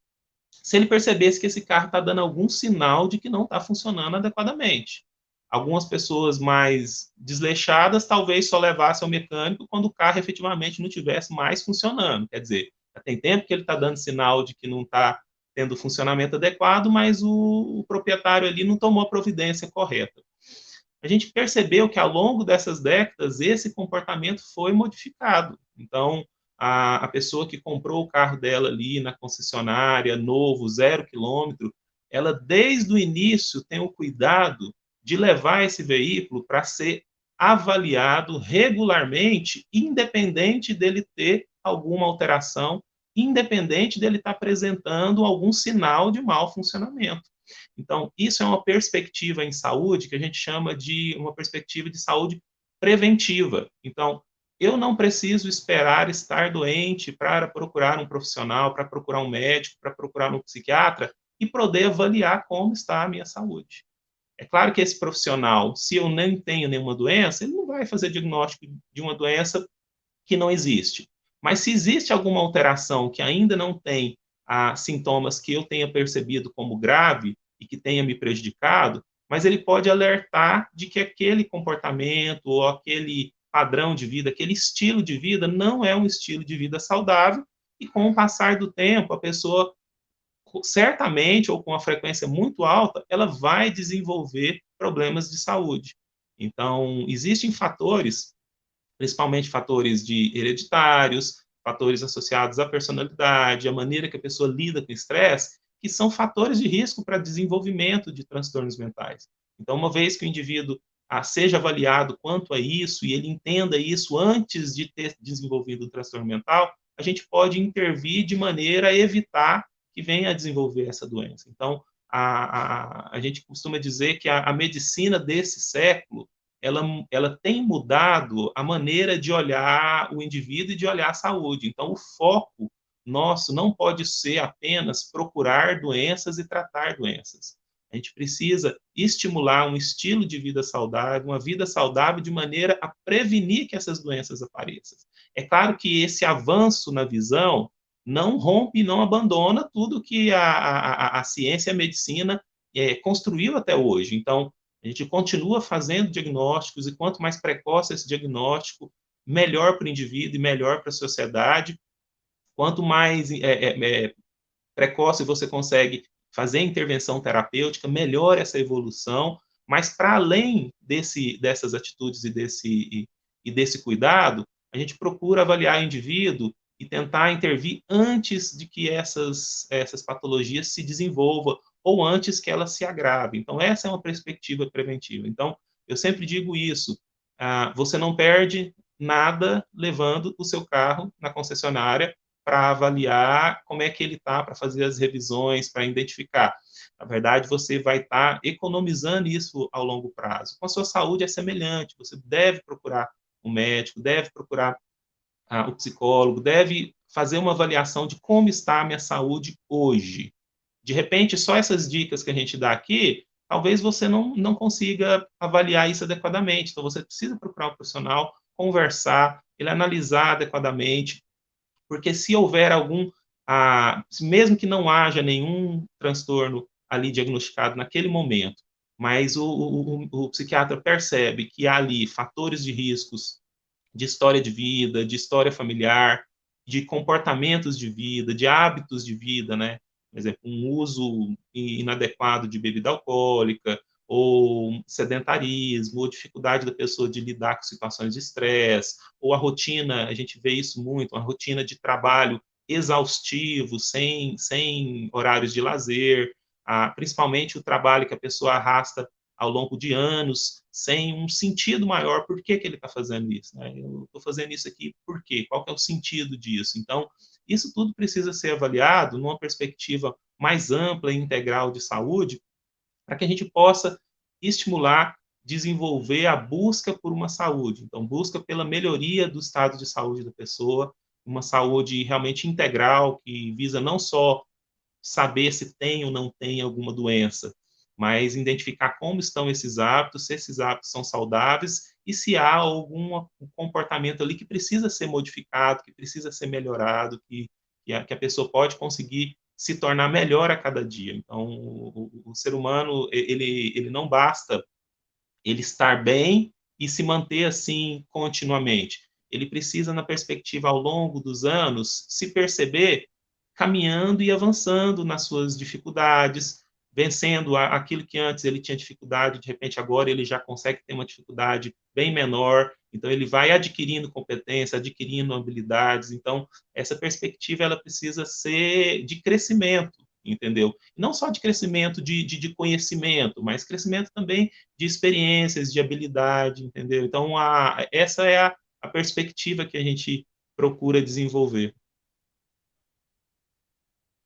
se ele percebesse que esse carro está dando algum sinal de que não está funcionando adequadamente. Algumas pessoas mais desleixadas talvez só levassem ao mecânico quando o carro efetivamente não estivesse mais funcionando. Quer dizer, já tem tempo que ele está dando sinal de que não está tendo funcionamento adequado, mas o proprietário ali não tomou a providência correta. A gente percebeu que ao longo dessas décadas esse comportamento foi modificado. Então, a pessoa que comprou o carro dela ali na concessionária, novo, 0 quilômetro, ela desde o início tem o cuidado de levar esse veículo para ser avaliado regularmente, independente dele ter alguma alteração, independente dele estar apresentando algum sinal de mau funcionamento. Então, isso é uma perspectiva em saúde que a gente chama de uma perspectiva de saúde preventiva. Então, eu não preciso esperar estar doente para procurar um profissional, para procurar um médico, para procurar um psiquiatra e poder avaliar como está a minha saúde. É claro que esse profissional, se eu nem tenho nenhuma doença, ele não vai fazer diagnóstico de uma doença que não existe. Mas se existe alguma alteração que ainda não tem sintomas que eu tenha percebido como grave e que tenha me prejudicado, mas ele pode alertar de que aquele comportamento ou aquele padrão de vida, aquele estilo de vida não é um estilo de vida saudável e com o passar do tempo a pessoa certamente ou com uma frequência muito alta, ela vai desenvolver problemas de saúde. Então, existem fatores, principalmente fatores hereditários, fatores associados à personalidade, à maneira que a pessoa lida com o estresse, que são fatores de risco para desenvolvimento de transtornos mentais. Então, uma vez que o indivíduo seja avaliado quanto a isso e ele entenda isso antes de ter desenvolvido o transtorno mental, a gente pode intervir de maneira a evitar que venha a desenvolver essa doença. Então, a gente costuma dizer que a medicina desse século ela tem mudado a maneira de olhar o indivíduo e de olhar a saúde. Então, o foco nosso não pode ser apenas procurar doenças e tratar doenças. A gente precisa estimular um estilo de vida saudável, uma vida saudável de maneira a prevenir que essas doenças apareçam. É claro que esse avanço na visão não rompe e não abandona tudo que a ciência e a medicina construiu até hoje. Então, a gente continua fazendo diagnósticos e quanto mais precoce esse diagnóstico, melhor para o indivíduo e melhor para a sociedade. Quanto mais precoce você consegue fazer a intervenção terapêutica, melhor essa evolução. Mas para além dessas atitudes e desse cuidado, a gente procura avaliar o indivíduo e tentar intervir antes de que essas patologias se desenvolvam ou antes que elas se agravem. Então, essa é uma perspectiva preventiva. Então, eu sempre digo isso, você não perde nada levando o seu carro na concessionária para avaliar como é que ele está, para fazer as revisões, para identificar. Na verdade, você vai estar economizando isso ao longo prazo. Com a sua saúde é semelhante, você deve procurar um médico, deve procurar o psicólogo, deve fazer uma avaliação de como está a minha saúde hoje. De repente, só essas dicas que a gente dá aqui, talvez você não consiga avaliar isso adequadamente. Então, você precisa procurar um profissional, conversar, ele analisar adequadamente, porque se houver mesmo que não haja nenhum transtorno ali diagnosticado naquele momento, mas o psiquiatra percebe que há ali fatores de riscos de história de vida, de história familiar, de comportamentos de vida, de hábitos de vida, né? Por exemplo, um uso inadequado de bebida alcoólica, ou sedentarismo, ou dificuldade da pessoa de lidar com situações de estresse, ou a rotina, a gente vê isso muito, uma rotina de trabalho exaustivo, sem horários de lazer, principalmente o trabalho que a pessoa arrasta ao longo de anos, sem um sentido maior, por que ele está fazendo isso? Né? Eu estou fazendo isso aqui por quê? Qual que é o sentido disso? Então, isso tudo precisa ser avaliado numa perspectiva mais ampla e integral de saúde, para que a gente possa estimular, desenvolver a busca por uma saúde. Então, busca pela melhoria do estado de saúde da pessoa, uma saúde realmente integral, que visa não só saber se tem ou não tem alguma doença, mas identificar como estão esses hábitos, se esses hábitos são saudáveis e se há algum comportamento ali que precisa ser modificado, que precisa ser melhorado, que a pessoa pode conseguir se tornar melhor a cada dia. Então, o ser humano, ele não basta ele estar bem e se manter assim continuamente. Ele precisa, na perspectiva ao longo dos anos, se perceber caminhando e avançando nas suas dificuldades, vencendo aquilo que antes ele tinha dificuldade, de repente agora ele já consegue ter uma dificuldade bem menor, então ele vai adquirindo competência, adquirindo habilidades, então essa perspectiva ela precisa ser de crescimento, entendeu? Não só de crescimento de conhecimento, mas crescimento também de experiências, de habilidade, entendeu? Então, essa é a perspectiva que a gente procura desenvolver.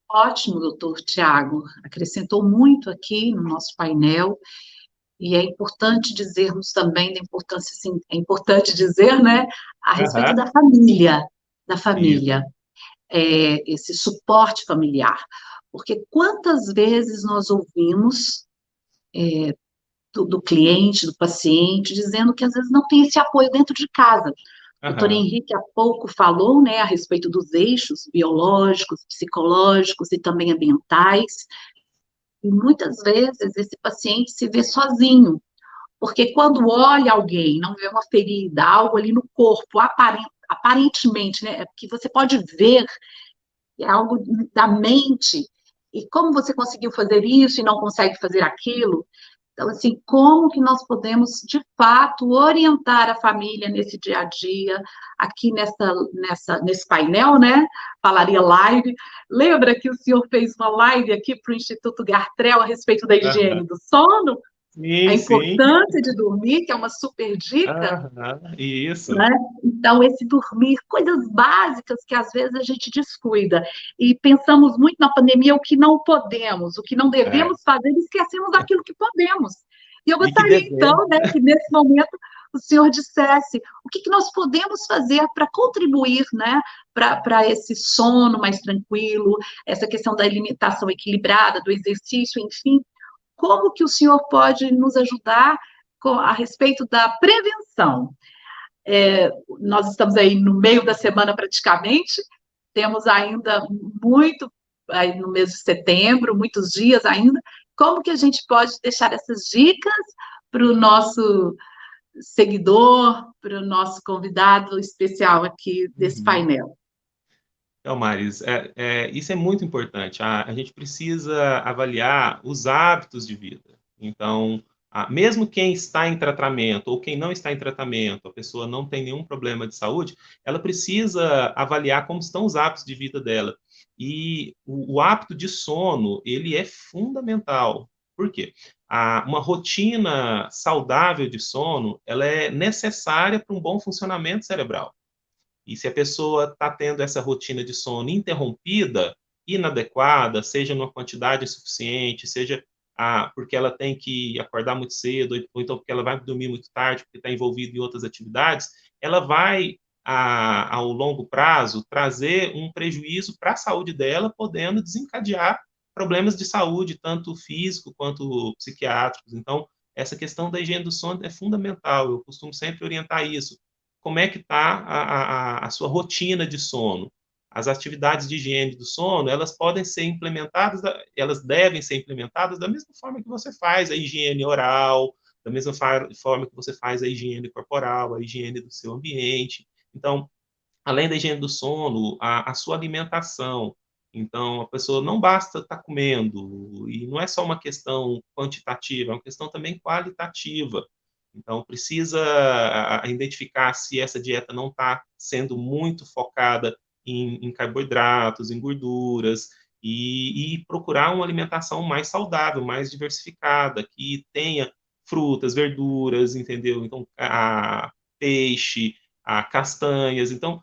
Ótimo, doutor Tiago. Acrescentou muito aqui no nosso painel. E é importante dizermos também da importância, assim, é importante dizer, né, a respeito Aham. da Isso. família, esse suporte familiar. Porque quantas vezes nós ouvimos do cliente, do paciente, dizendo que às vezes não tem esse apoio dentro de casa. O doutor Aham. Henrique há pouco falou, né, a respeito dos eixos biológicos, psicológicos e também ambientais, e muitas vezes esse paciente se vê sozinho, porque quando olha alguém, não vê uma ferida, algo ali no corpo, aparentemente, né, que você pode ver, é algo da mente, e como você conseguiu fazer isso e não consegue fazer aquilo, então, assim, como que nós podemos, de fato, orientar a família nesse dia a dia, aqui nesse painel, né? Falaria live. Lembra que o senhor fez uma live aqui para o Instituto Gartrell a respeito da Aham. higiene do sono? A Sim, sim. importância de dormir, que é uma super dica, Aham. Isso. né? Então, esse dormir, coisas básicas que às vezes a gente descuida. E pensamos muito na pandemia o que não podemos, o que não É. devemos fazer, e esquecemos daquilo que podemos. E eu E que gostaria, devemos. então, né, que nesse momento o senhor dissesse o que nós podemos fazer para contribuir, né, para esse sono mais tranquilo, essa questão da alimentação equilibrada, do exercício, enfim, como que o senhor pode nos ajudar a respeito da prevenção? Nós estamos aí no meio da semana praticamente, temos ainda muito aí no mês de setembro, muitos dias ainda. Como que a gente pode deixar essas dicas para o nosso seguidor, para o nosso convidado especial aqui desse Uhum. painel? Então, Maris, isso é muito importante. A gente precisa avaliar os hábitos de vida. Então, mesmo quem está em tratamento ou quem não está em tratamento, a pessoa não tem nenhum problema de saúde, ela precisa avaliar como estão os hábitos de vida dela. E o hábito de sono, ele é fundamental. Por quê? Uma rotina saudável de sono, ela é necessária para um bom funcionamento cerebral. E se a pessoa está tendo essa rotina de sono interrompida, inadequada, seja numa quantidade insuficiente, seja porque ela tem que acordar muito cedo, ou então porque ela vai dormir muito tarde, porque está envolvida em outras atividades, ela vai, ao longo prazo, trazer um prejuízo para a saúde dela, podendo desencadear problemas de saúde, tanto físico quanto psiquiátricos. Então, essa questão da higiene do sono é fundamental. Eu costumo sempre orientar isso. Como é que está a sua rotina de sono? As atividades de higiene do sono, elas podem ser implementadas, elas devem ser implementadas da mesma forma que você faz a higiene oral, da mesma forma que você faz a higiene corporal, a higiene do seu ambiente. Então, além da higiene do sono, a sua alimentação. Então, a pessoa não basta estar comendo, e não é só uma questão quantitativa, é uma questão também qualitativa. Então, precisa identificar se essa dieta não está sendo muito focada em carboidratos, em gorduras, e procurar uma alimentação mais saudável, mais diversificada, que tenha frutas, verduras, entendeu? Então, peixe, castanhas. Então,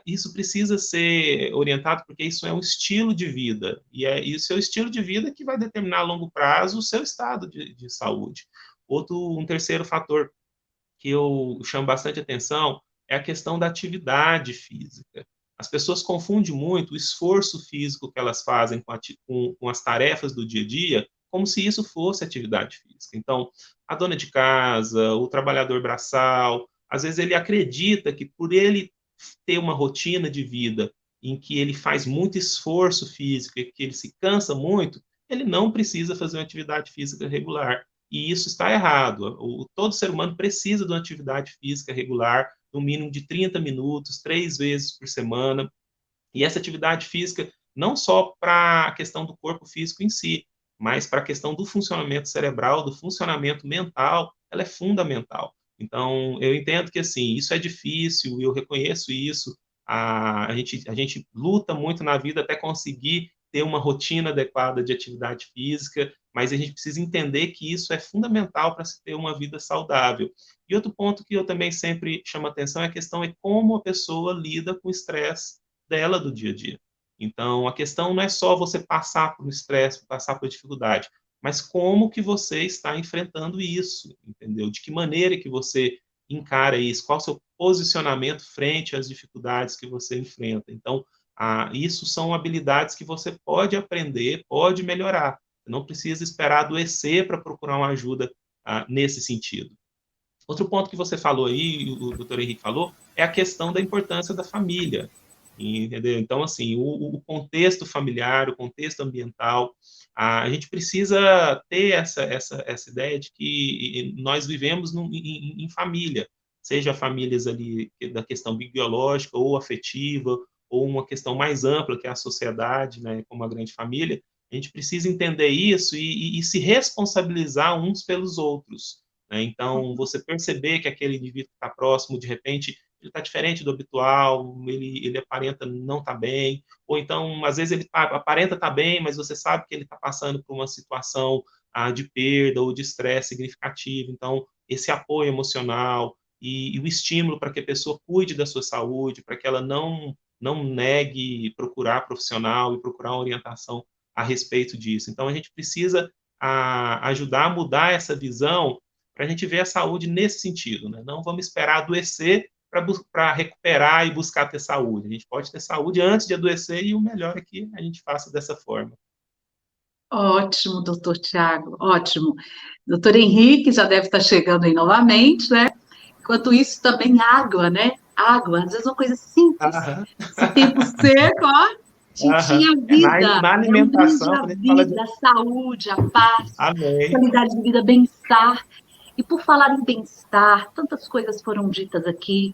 isso precisa ser orientado porque isso é um estilo de vida e isso é o estilo de vida que vai determinar a longo prazo o seu estado de saúde. Um terceiro fator que eu chamo bastante atenção é a questão da atividade física. As pessoas confundem muito o esforço físico que elas fazem com as tarefas do dia a dia como se isso fosse atividade física. Então, a dona de casa, o trabalhador braçal, às vezes ele acredita que por ele ter uma rotina de vida em que ele faz muito esforço físico, e que ele se cansa muito, ele não precisa fazer uma atividade física regular. E isso está errado. Todo ser humano precisa de uma atividade física regular, no mínimo de 30 minutos, 3 vezes por semana. E essa atividade física, não só para a questão do corpo físico em si, mas para a questão do funcionamento cerebral, do funcionamento mental, ela é fundamental. Então, eu entendo que, assim, isso é difícil, eu reconheço isso, a gente luta muito na vida até conseguir ter uma rotina adequada de atividade física, mas a gente precisa entender que isso é fundamental para se ter uma vida saudável. E outro ponto que eu também sempre chamo atenção é a questão é como a pessoa lida com o estresse dela do dia a dia. Então, a questão não é só você passar por um estresse, passar por dificuldade, mas como que você está enfrentando isso, entendeu? De que maneira que você encara isso? Qual o seu posicionamento frente às dificuldades que você enfrenta? Então, isso são habilidades que você pode aprender, pode melhorar. Você não precisa esperar adoecer para procurar uma ajuda nesse sentido. Outro ponto que você falou aí, o doutor Henrique falou, é a questão da importância da família, entendeu? Então, assim, o contexto familiar, o contexto ambiental, a gente precisa ter essa ideia de que nós vivemos em família, seja famílias ali da questão biológica ou afetiva, ou uma questão mais ampla, que é a sociedade, né, como a grande família. A gente precisa entender isso e se responsabilizar uns pelos outros, né? Então, você perceber que aquele indivíduo que está próximo, de repente, ele está diferente do habitual, ele aparenta não estar bem, ou então, às vezes, ele aparenta estar bem, mas você sabe que ele está passando por uma situação de perda ou de estresse significativo. Então, esse apoio emocional e o estímulo para que a pessoa cuide da sua saúde, para que ela não negue procurar profissional e procurar uma orientação a respeito disso. Então, a gente precisa ajudar a mudar essa visão para a gente ver a saúde nesse sentido, né? Não vamos esperar adoecer para recuperar e buscar ter saúde. A gente pode ter saúde antes de adoecer e o melhor é que a gente faça dessa forma. Ótimo, doutor Tiago, ótimo. Doutor Henrique já deve estar chegando aí novamente, né? Enquanto isso, também água, né? Água, às vezes uma coisa simples. Aham. Esse tempo seco, ó, tinha vida, Na é um brinde alimentação, à quando a gente fala de... vida, à saúde, à paz, Amém. qualidade de vida, bem-estar. E por falar em bem-estar, tantas coisas foram ditas aqui,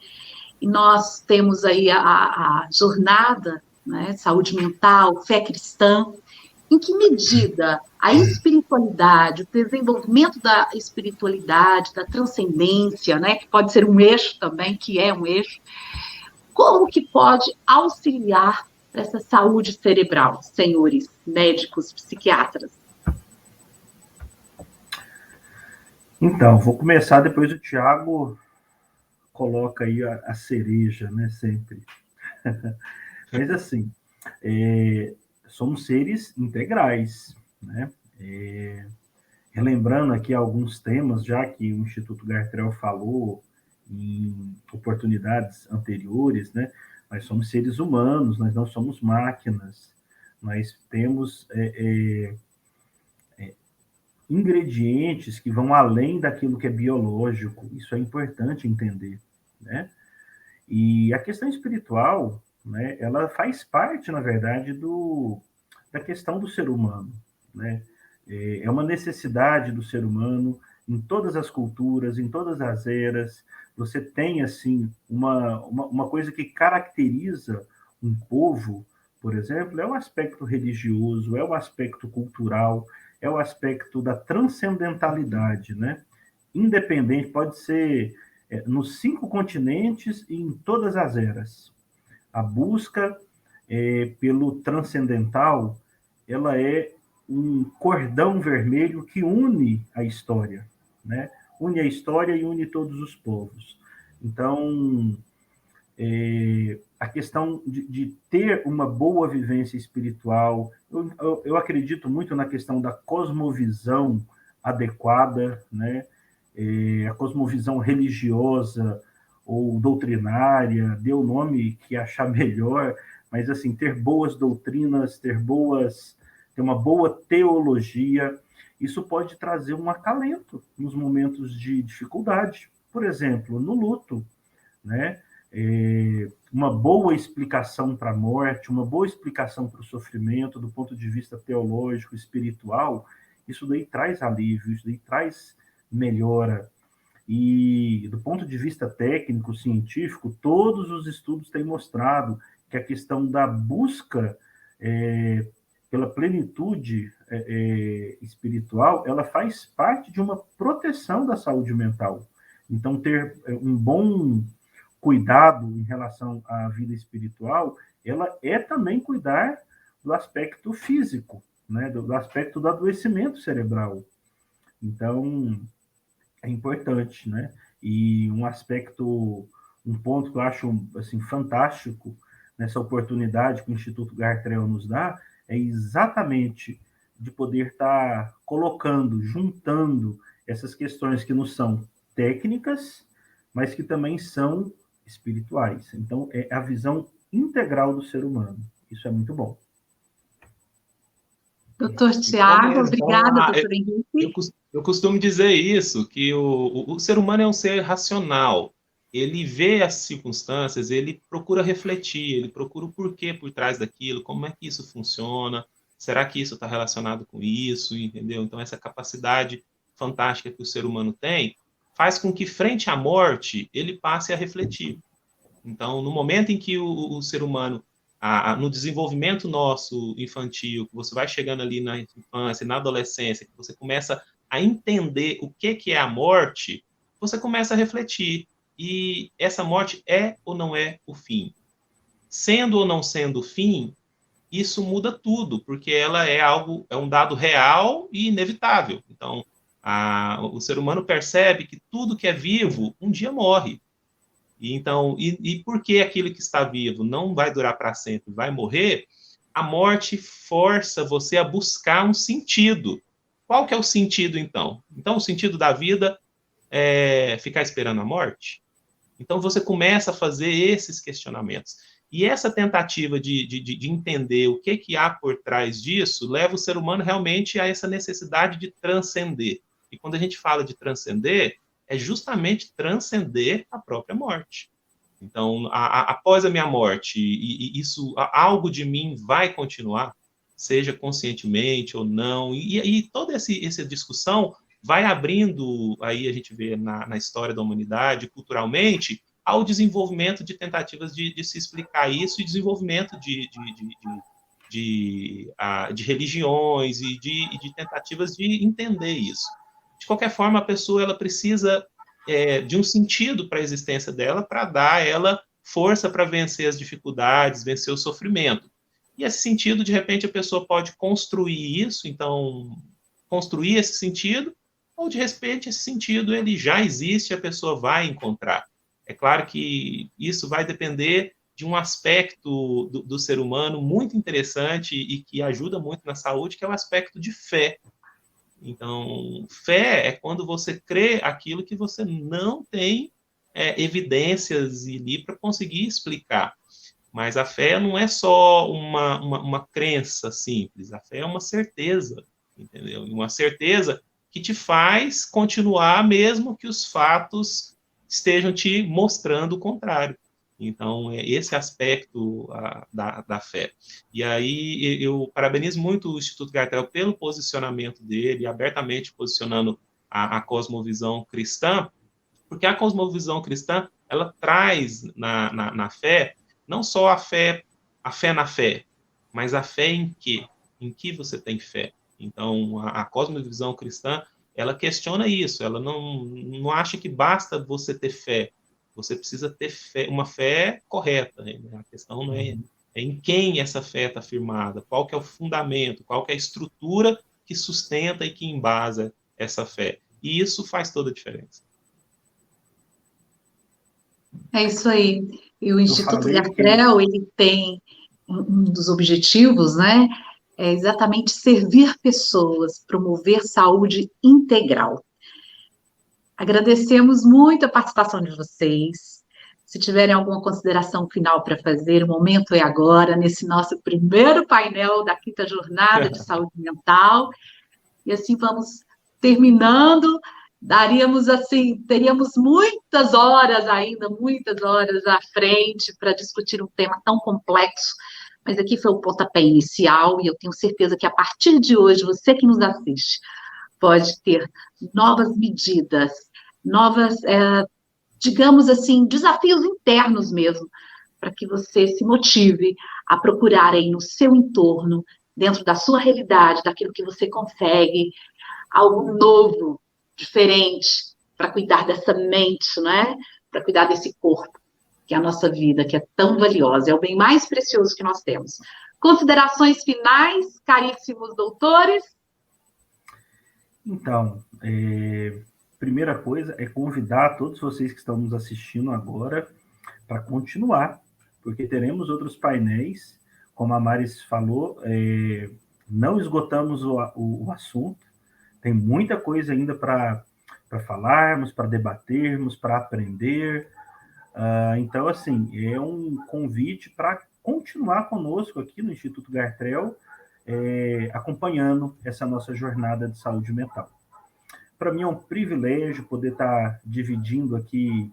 e nós temos aí a jornada, né? Saúde mental, fé cristã. Em que medida a espiritualidade, o desenvolvimento da espiritualidade, da transcendência, né, que pode ser um eixo também, que é um eixo, como que pode auxiliar essa saúde cerebral, senhores médicos, psiquiatras? Então, vou começar, depois o Tiago coloca aí a cereja, né, sempre. Mas, assim, somos seres integrais, né? Relembrando aqui alguns temas, já que o Instituto Gartrell falou em oportunidades anteriores, né? Nós somos seres humanos, nós não somos máquinas, nós temos ingredientes que vão além daquilo que é biológico, isso é importante entender, né? E a questão espiritual, né, ela faz parte, na verdade, da questão do ser humano, né? É uma necessidade do ser humano em todas as culturas, em todas as eras. Você tem, assim, uma coisa que caracteriza um povo, por exemplo, é o aspecto religioso, é o aspecto cultural, é o aspecto da transcendentalidade, né? Independente, pode ser nos 5 continentes e em todas as eras. A busca pelo transcendental, ela é um cordão vermelho que une a história, né? Une a história e une todos os povos. Então, a questão de ter uma boa vivência espiritual, eu acredito muito na questão da cosmovisão adequada, né? A cosmovisão religiosa ou doutrinária, dê o nome que achar melhor, mas assim, ter boas doutrinas, ter uma boa teologia, isso pode trazer um acalento nos momentos de dificuldade. Por exemplo, no luto, né? Uma boa explicação para a morte, uma boa explicação para o sofrimento, do ponto de vista teológico, espiritual, isso daí traz alívio, isso daí traz melhora. E do ponto de vista técnico, científico, todos os estudos têm mostrado que a questão da busca pela plenitude espiritual, ela faz parte de uma proteção da saúde mental. Então, ter um bom cuidado em relação à vida espiritual, ela é também cuidar do aspecto físico, né? do aspecto do adoecimento cerebral. Então, é importante, né? E um ponto que eu acho assim, fantástico nessa oportunidade que o Instituto Gartrell nos dá, é exatamente de poder estar colocando, juntando essas questões que nos são técnicas, mas que também são espirituais. Então, é a visão integral do ser humano. Isso é muito bom. Doutor Tiago, obrigada, doutor Henrique. Eu costumo dizer isso, que o ser humano é um ser racional. Ele vê as circunstâncias, ele procura refletir, ele procura o porquê por trás daquilo, como é que isso funciona, será que isso está relacionado com isso, entendeu? Então, essa capacidade fantástica que o ser humano tem faz com que, frente à morte, ele passe a refletir. Então, no momento em que o ser humano, no desenvolvimento nosso infantil, que você vai chegando ali na infância, na adolescência, que você começa a entender o que é a morte, você começa a refletir. E essa morte é ou não é o fim? Sendo ou não sendo o fim, isso muda tudo, porque ela é um dado real e inevitável. Então, o ser humano percebe que tudo que é vivo um dia morre. Então, por que aquilo que está vivo não vai durar para sempre, vai morrer? A morte força você a buscar um sentido. Qual que é o sentido, então? Então, o sentido da vida é ficar esperando a morte? Então, você começa a fazer esses questionamentos. E essa tentativa de entender o que há por trás disso leva o ser humano realmente a essa necessidade de transcender. E quando a gente fala de transcender, é justamente transcender a própria morte. Então, após a minha morte, isso, algo de mim vai continuar, seja conscientemente ou não, e toda essa discussão vai abrindo, aí a gente vê na história da humanidade, culturalmente, ao desenvolvimento de tentativas de se explicar isso e desenvolvimento de religiões e de tentativas de entender isso. De qualquer forma, a pessoa ela precisa de um sentido para a existência dela, para dar a ela força para vencer as dificuldades, vencer o sofrimento. E esse sentido, de repente, a pessoa pode construir isso, então, construir esse sentido, ou, de repente, esse sentido ele já existe, a pessoa vai encontrar. É claro que isso vai depender de um aspecto do ser humano muito interessante e que ajuda muito na saúde, que é o aspecto de fé. Então, fé é quando você crê aquilo que você não tem evidências ali para conseguir explicar. Mas a fé não é só uma crença simples, a fé é uma certeza, entendeu? Uma certeza que te faz continuar mesmo que os fatos estejam te mostrando o contrário. Então, é esse aspecto da fé. E aí, eu parabenizo muito o Instituto Gartrell pelo posicionamento dele, abertamente posicionando a cosmovisão cristã, porque a cosmovisão cristã, ela traz na fé, não só a fé na fé, mas a fé em quê? Em que você tem fé? Então, a cosmovisão cristã, ela questiona isso, ela não acha que basta você ter fé, você precisa ter fé, uma fé correta. Né? A questão não é em quem essa fé está firmada, qual que é o fundamento, qual que é a estrutura que sustenta e que embasa essa fé. E isso faz toda a diferença. É isso aí. E o Instituto Gartrell, ele tem um dos objetivos, né? É exatamente servir pessoas, promover saúde integral. Agradecemos muito a participação de vocês. Se tiverem alguma consideração final para fazer, o momento é agora, nesse nosso primeiro painel da 5ª Jornada de Saúde Mental. E assim vamos terminando. Teríamos muitas horas ainda, muitas horas à frente para discutir um tema tão complexo, mas aqui foi o pontapé inicial e eu tenho certeza que a partir de hoje, você que nos assiste, pode ter novas medidas, novas, digamos assim, desafios internos mesmo, para que você se motive a procurar aí no seu entorno, dentro da sua realidade, daquilo que você consegue, algo novo, diferente, para cuidar dessa mente, né? Para cuidar desse corpo, que é a nossa vida, que é tão valiosa, é o bem mais precioso que nós temos. Considerações finais, caríssimos doutores? Então, primeira coisa é convidar todos vocês que estão nos assistindo agora para continuar, porque teremos outros painéis, como a Maris falou, não esgotamos o assunto, tem muita coisa ainda para falarmos, para debatermos, para aprender. Então, assim, é um convite para continuar conosco aqui no Instituto Gartrell, acompanhando essa nossa jornada de saúde mental. Para mim é um privilégio poder estar dividindo aqui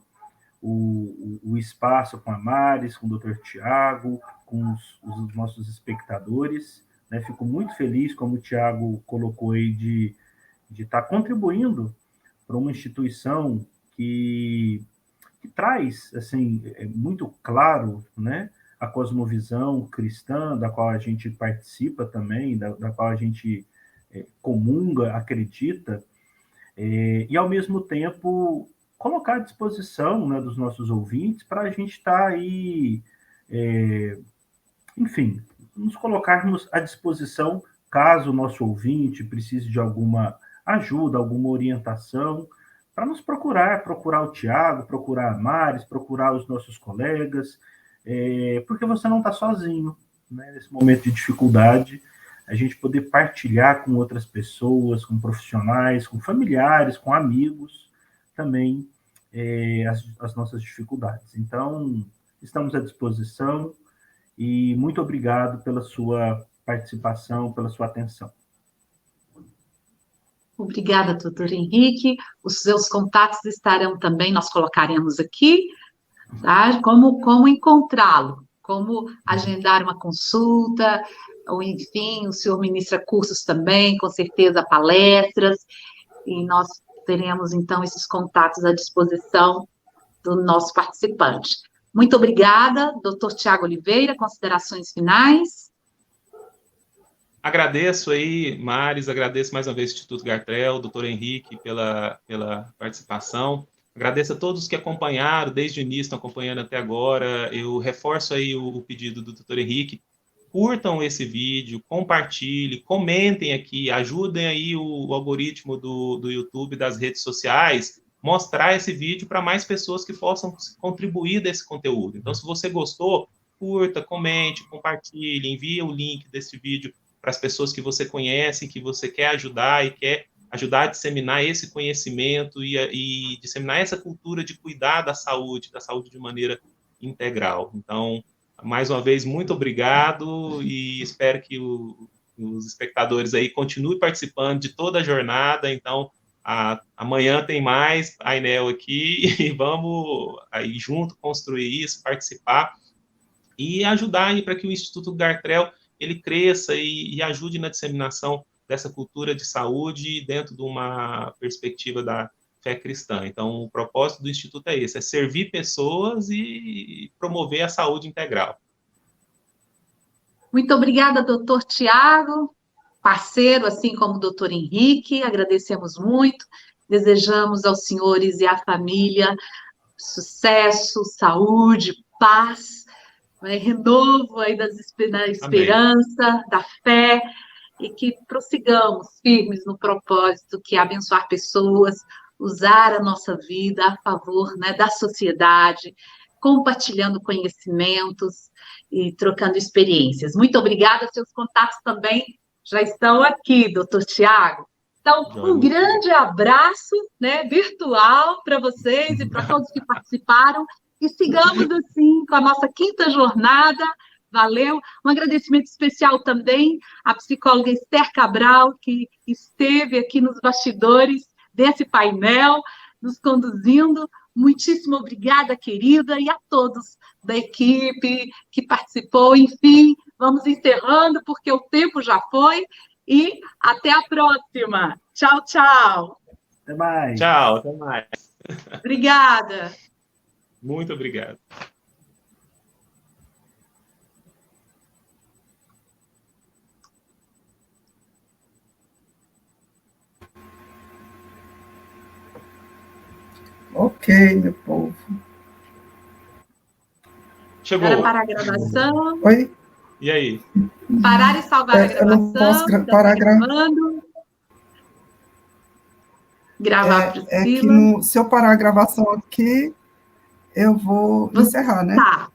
o espaço com a Maris, com o Dr. Tiago, com os nossos espectadores. Né? Fico muito feliz, como o Tiago colocou aí, de estar contribuindo para uma instituição que traz, assim, muito claro, né, a cosmovisão cristã, da qual a gente participa também, da qual a gente comunga, acredita, e, ao mesmo tempo, colocar à disposição, né, dos nossos ouvintes para a gente estar aí, enfim, nos colocarmos à disposição caso o nosso ouvinte precise de alguma ajuda, alguma orientação, para nos procurar o Tiago, procurar a Maris, procurar os nossos colegas, porque você não está sozinho, né, nesse momento de dificuldade, a gente poder partilhar com outras pessoas, com profissionais, com familiares, com amigos, também as nossas dificuldades. Então, estamos à disposição e muito obrigado pela sua participação, pela sua atenção. Obrigada, doutor Henrique. Os seus contatos estarão também, nós colocaremos aqui, tá? Como encontrá-lo, como agendar uma consulta, ou enfim, o senhor ministra cursos também, com certeza palestras, e nós teremos então esses contatos à disposição do nosso participante. Muito obrigada, doutor Tiago Oliveira, considerações finais? Agradeço aí, Maris, agradeço mais uma vez o Instituto Gartrell, doutor Henrique, pela participação. Agradeço a todos que acompanharam desde o início, estão acompanhando até agora. Eu reforço aí o pedido do doutor Henrique. Curtam esse vídeo, compartilhem, comentem aqui, ajudem aí o algoritmo do YouTube, das redes sociais, mostrar esse vídeo para mais pessoas que possam contribuir desse conteúdo. Então, se você gostou, curta, comente, compartilhe, envie o link desse vídeo para as pessoas que você conhece, que você quer ajudar e quer ajudar a disseminar esse conhecimento e disseminar essa cultura de cuidar da saúde de maneira integral. Então, mais uma vez, muito obrigado e espero que os espectadores aí continuem participando de toda a jornada. Então, amanhã tem mais painel aqui e vamos aí junto construir isso, participar e ajudar para que o Instituto Gartrell ele cresça e ajude na disseminação dessa cultura de saúde dentro de uma perspectiva da fé cristã. Então, o propósito do Instituto é esse, é servir pessoas e promover a saúde integral. Muito obrigada, doutor Tiago, parceiro, assim como o doutor Henrique, agradecemos muito, desejamos aos senhores e à família sucesso, saúde, paz, renovo aí da esperança, amém, da fé, e que prossigamos firmes no propósito que é abençoar pessoas, usar a nossa vida a favor, né, da sociedade, compartilhando conhecimentos e trocando experiências. Muito obrigada, seus contatos também já estão aqui, doutor Tiago. Então, um grande abraço, né, virtual para vocês e para todos que participaram, e sigamos assim com a nossa 5ª jornada, Valeu. Um agradecimento especial também à psicóloga Esther Cabral, que esteve aqui nos bastidores desse painel, nos conduzindo. Muitíssimo obrigada, querida, e a todos da equipe que participou. Enfim, vamos encerrando, porque o tempo já foi, e até a próxima. Tchau, tchau. Até mais. Tchau, até mais. Obrigada. Muito obrigado. Ok, meu povo. Chegou. Era para a gravação. Oi? E aí? Parar e salvar a gravação. Eu não posso Já parar gravando. Gravar, É que Priscila. se eu parar a gravação aqui, eu vou encerrar, né? Tá.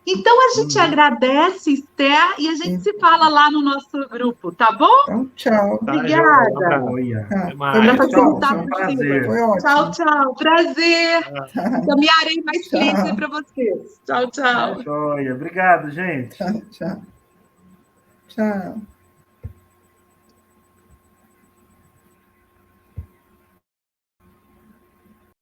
Então a gente agradece, Esther, e a gente se fala lá no nosso grupo, tá bom? Então, tchau. Tá, Obrigada. Olha. Tá. Até mais. Foi muito Pra bom. facilitar Foi um a prazer. Priscila. Foi ótimo. Tchau, tchau. Prazer. Tá. Encaminharei mais Tchau. clientes aí para vocês. Tchau, tchau. Joia. Obrigado, gente. Tchau, tchau. Tchau.